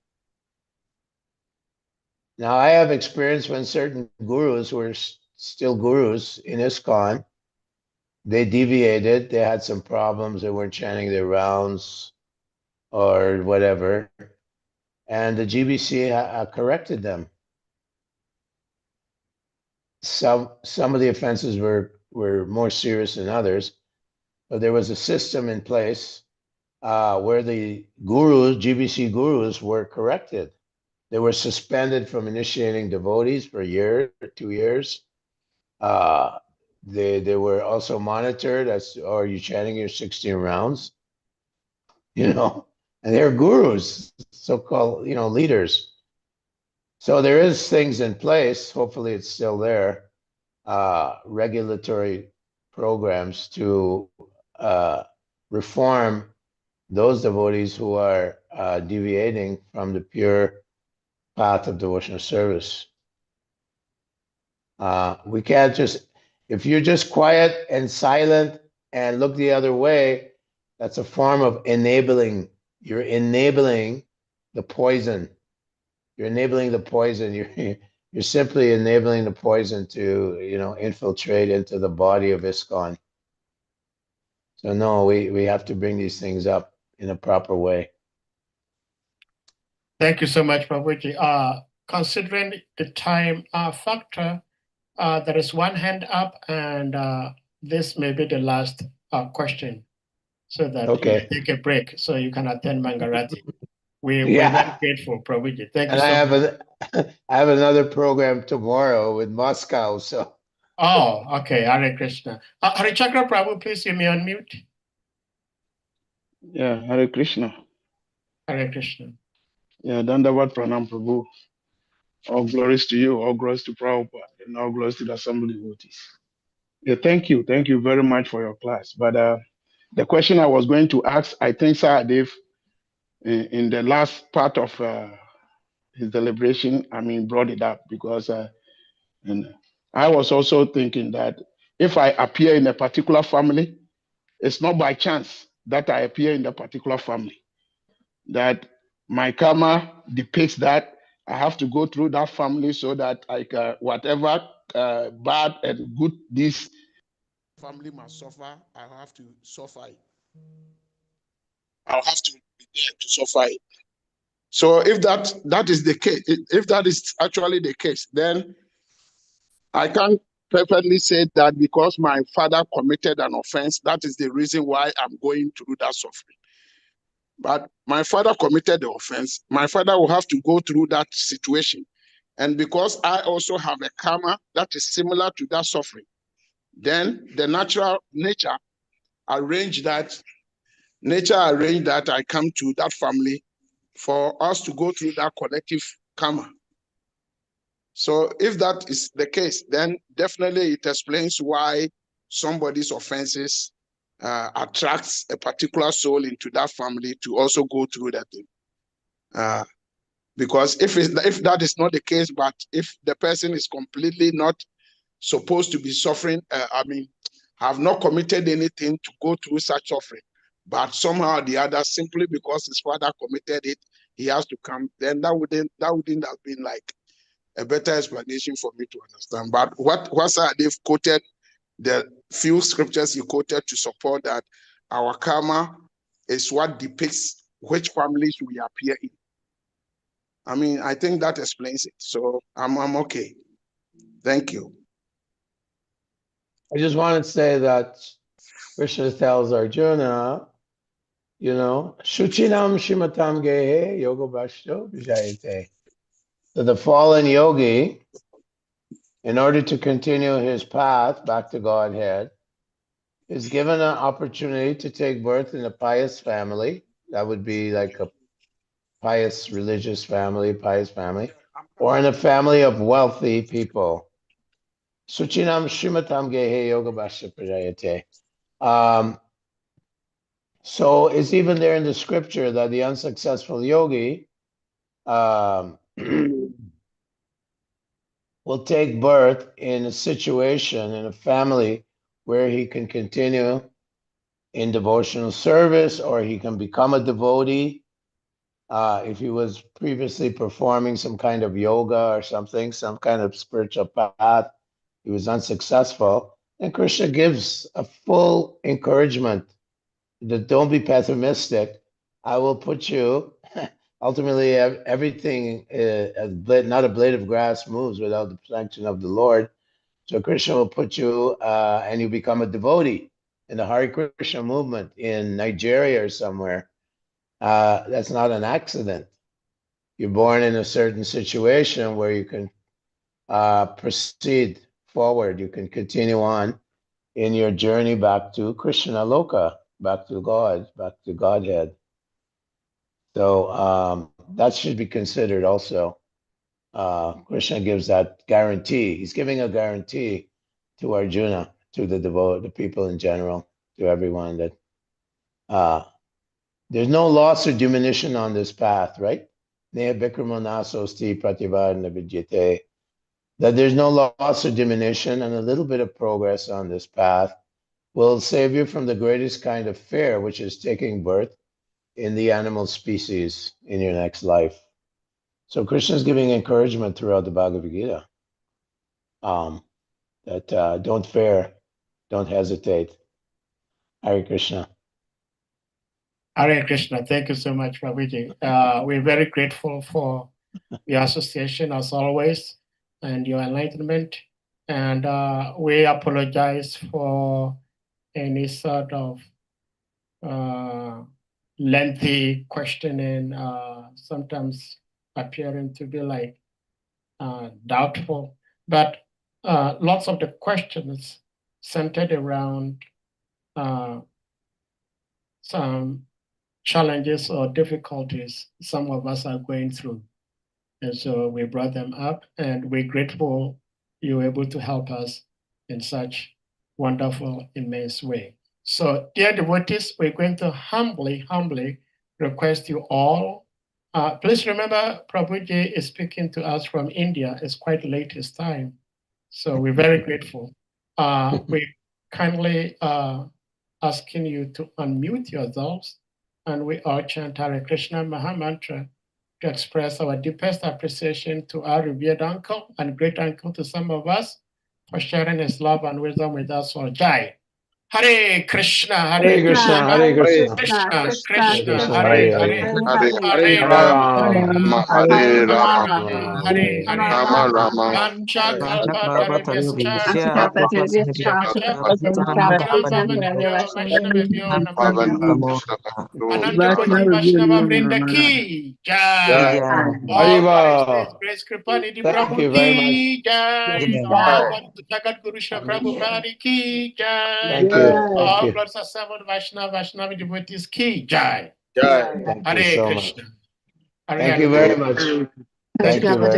Now, I have experience when certain gurus who are still gurus in ISKCON, they deviated, they had some problems, they weren't chanting their rounds or whatever, and the GBC corrected them. Some of the offenses were more serious than others, but there was a system in place where the gurus, GBC gurus, were corrected. They were suspended from initiating devotees for a year, 2 years. They were also monitored as, are you chanting your 16 rounds? And they're gurus, so-called, leaders. So there is things in place, hopefully it's still there, regulatory programs to reform those devotees who are deviating from the pure path of devotional service. We can't just, if you're just quiet and silent and look the other way, that's a form of enabling. You're enabling the poison. You're enabling the poison. You're simply enabling the poison to, infiltrate into the body of ISKCON. So no, we have to bring these things up in a proper way. Thank you so much, Prabhuji. Considering the time factor, there is one hand up, and this may be the last question, so that Okay. you take a break so you can attend Mangarati. We're Yeah. very grateful, Prabhuji. Thank you And so much. I have another program tomorrow with Moscow, so. Oh, okay. Hare Krishna. Harichakra Prabhu, please give me unmute. Yeah, Hare Krishna. Hare Krishna. Yeah, Dandavat Pranam Prabhu. All glories to you, all glories to Prabhupada, and all glories to the assembly devotees. Yeah, thank you. Thank you very much for your class. But the question I was going to ask, I think Sahadev, in the last part of his deliberation, brought it up because and I was also thinking that if I appear in a particular family, it's not by chance that I appear in the particular family. That my karma depicts that I have to go through that family so that I can, whatever bad and good this family must suffer, I'll have to suffer it. I'll have to be there to suffer it. So if that is the case, if that is actually the case, then I can't perfectly say that because my father committed an offense, that is the reason why I'm going through that suffering. But my father committed the offense, my father will have to go through that situation. And because I also have a karma that is similar to that suffering, then the nature arranged that I come to that family for us to go through that collective karma. So if that is the case, then definitely it explains why somebody's offenses attracts a particular soul into that family to also go through that thing. Because if that is not the case, but if the person is completely not supposed to be suffering, have not committed anything to go through such suffering, but somehow or the other, simply because his father committed it, he has to come, then that wouldn't have been like a better explanation for me to understand. But what sir they've quoted, the few scriptures you quoted to support that our karma is what depicts which families we appear in. I think that explains it. So I'm okay. Thank you. I just want to say that Krishna tells Arjuna, Shuchinam Shimatam Gehe Yoga Bhashto Vijayate. So the fallen yogi, in order to continue his path back to Godhead, is given an opportunity to take birth in a pious family. That would be like a pious religious family, or in a family of wealthy people. Suchinam Shimatam Gehe Yoga Bhashta Prajayate. So it's even there in the scripture that the unsuccessful yogi will take birth in a situation, in a family where he can continue in devotional service, or he can become a devotee. If he was previously performing some kind of yoga or something, some kind of spiritual path, he was unsuccessful. And Krishna gives a full encouragement that don't be pessimistic. I will put you, ultimately everything, not a blade of grass moves without the protection of the Lord. So Krishna will put you and you become a devotee in the Hare Krishna movement in Nigeria or somewhere. That's not an accident. You're born in a certain situation where you can proceed forward. You can continue on in your journey back to Krishna Loka, back to God, back to Godhead. So that should be considered also. Krishna gives that guarantee. He's giving a guarantee to Arjuna, to the people in general, to everyone, that there's no loss or diminution on this path, right? That there's no loss or diminution, and a little bit of progress on this path will save you from the greatest kind of fear, which is taking birth in the animal species in your next life. So Krishna is giving encouragement throughout the Bhagavad Gita, that don't fear, don't hesitate. Hare Krishna. Hare Krishna. Thank you so much, Prabhuji. We're very grateful for your association as always and your enlightenment. And we apologize for any sort of lengthy questioning, sometimes appearing to be like doubtful. But lots of the questions centered around some challenges or difficulties some of us are going through. And so we brought them up, and we're grateful you were able to help us in such wonderful, immense way. So, dear devotees, we're going to humbly request you all. Please remember, Prabhuji is speaking to us from India. It's quite late his time. So we're very grateful. We kindly asking you to unmute yourselves, and we all chant Hare Krishna Mahamantra to express our deepest appreciation to our revered uncle and great uncle to some of us for sharing his love and wisdom with us all. Jai. Hare Krishna, Hare Krishna, Hare Krishna. Krishna, Hare Krishna, Krishna, Hare Hare Hare, Hare. Hare Hare Rama, Rama, Hare Rama, Rama, Hare Hare. Rama Rama, Vancha kalpa tarabhyascha, Pavan Krishna Ananta Koti Vaishnava Vrinda ki Jai. All glories to His Haribo. Grace Kripanidhi Thank you Prabhu very much. ki Jai. All glories to Jagat Guru Srila Prabhupada ki Jai. Thank you. Thank All you. glories to seven Vaishnavi devotees ki Jai. Jai. Thank you Hare so Krishna. much. Hare Thank you Hare. very much. Thank you very much.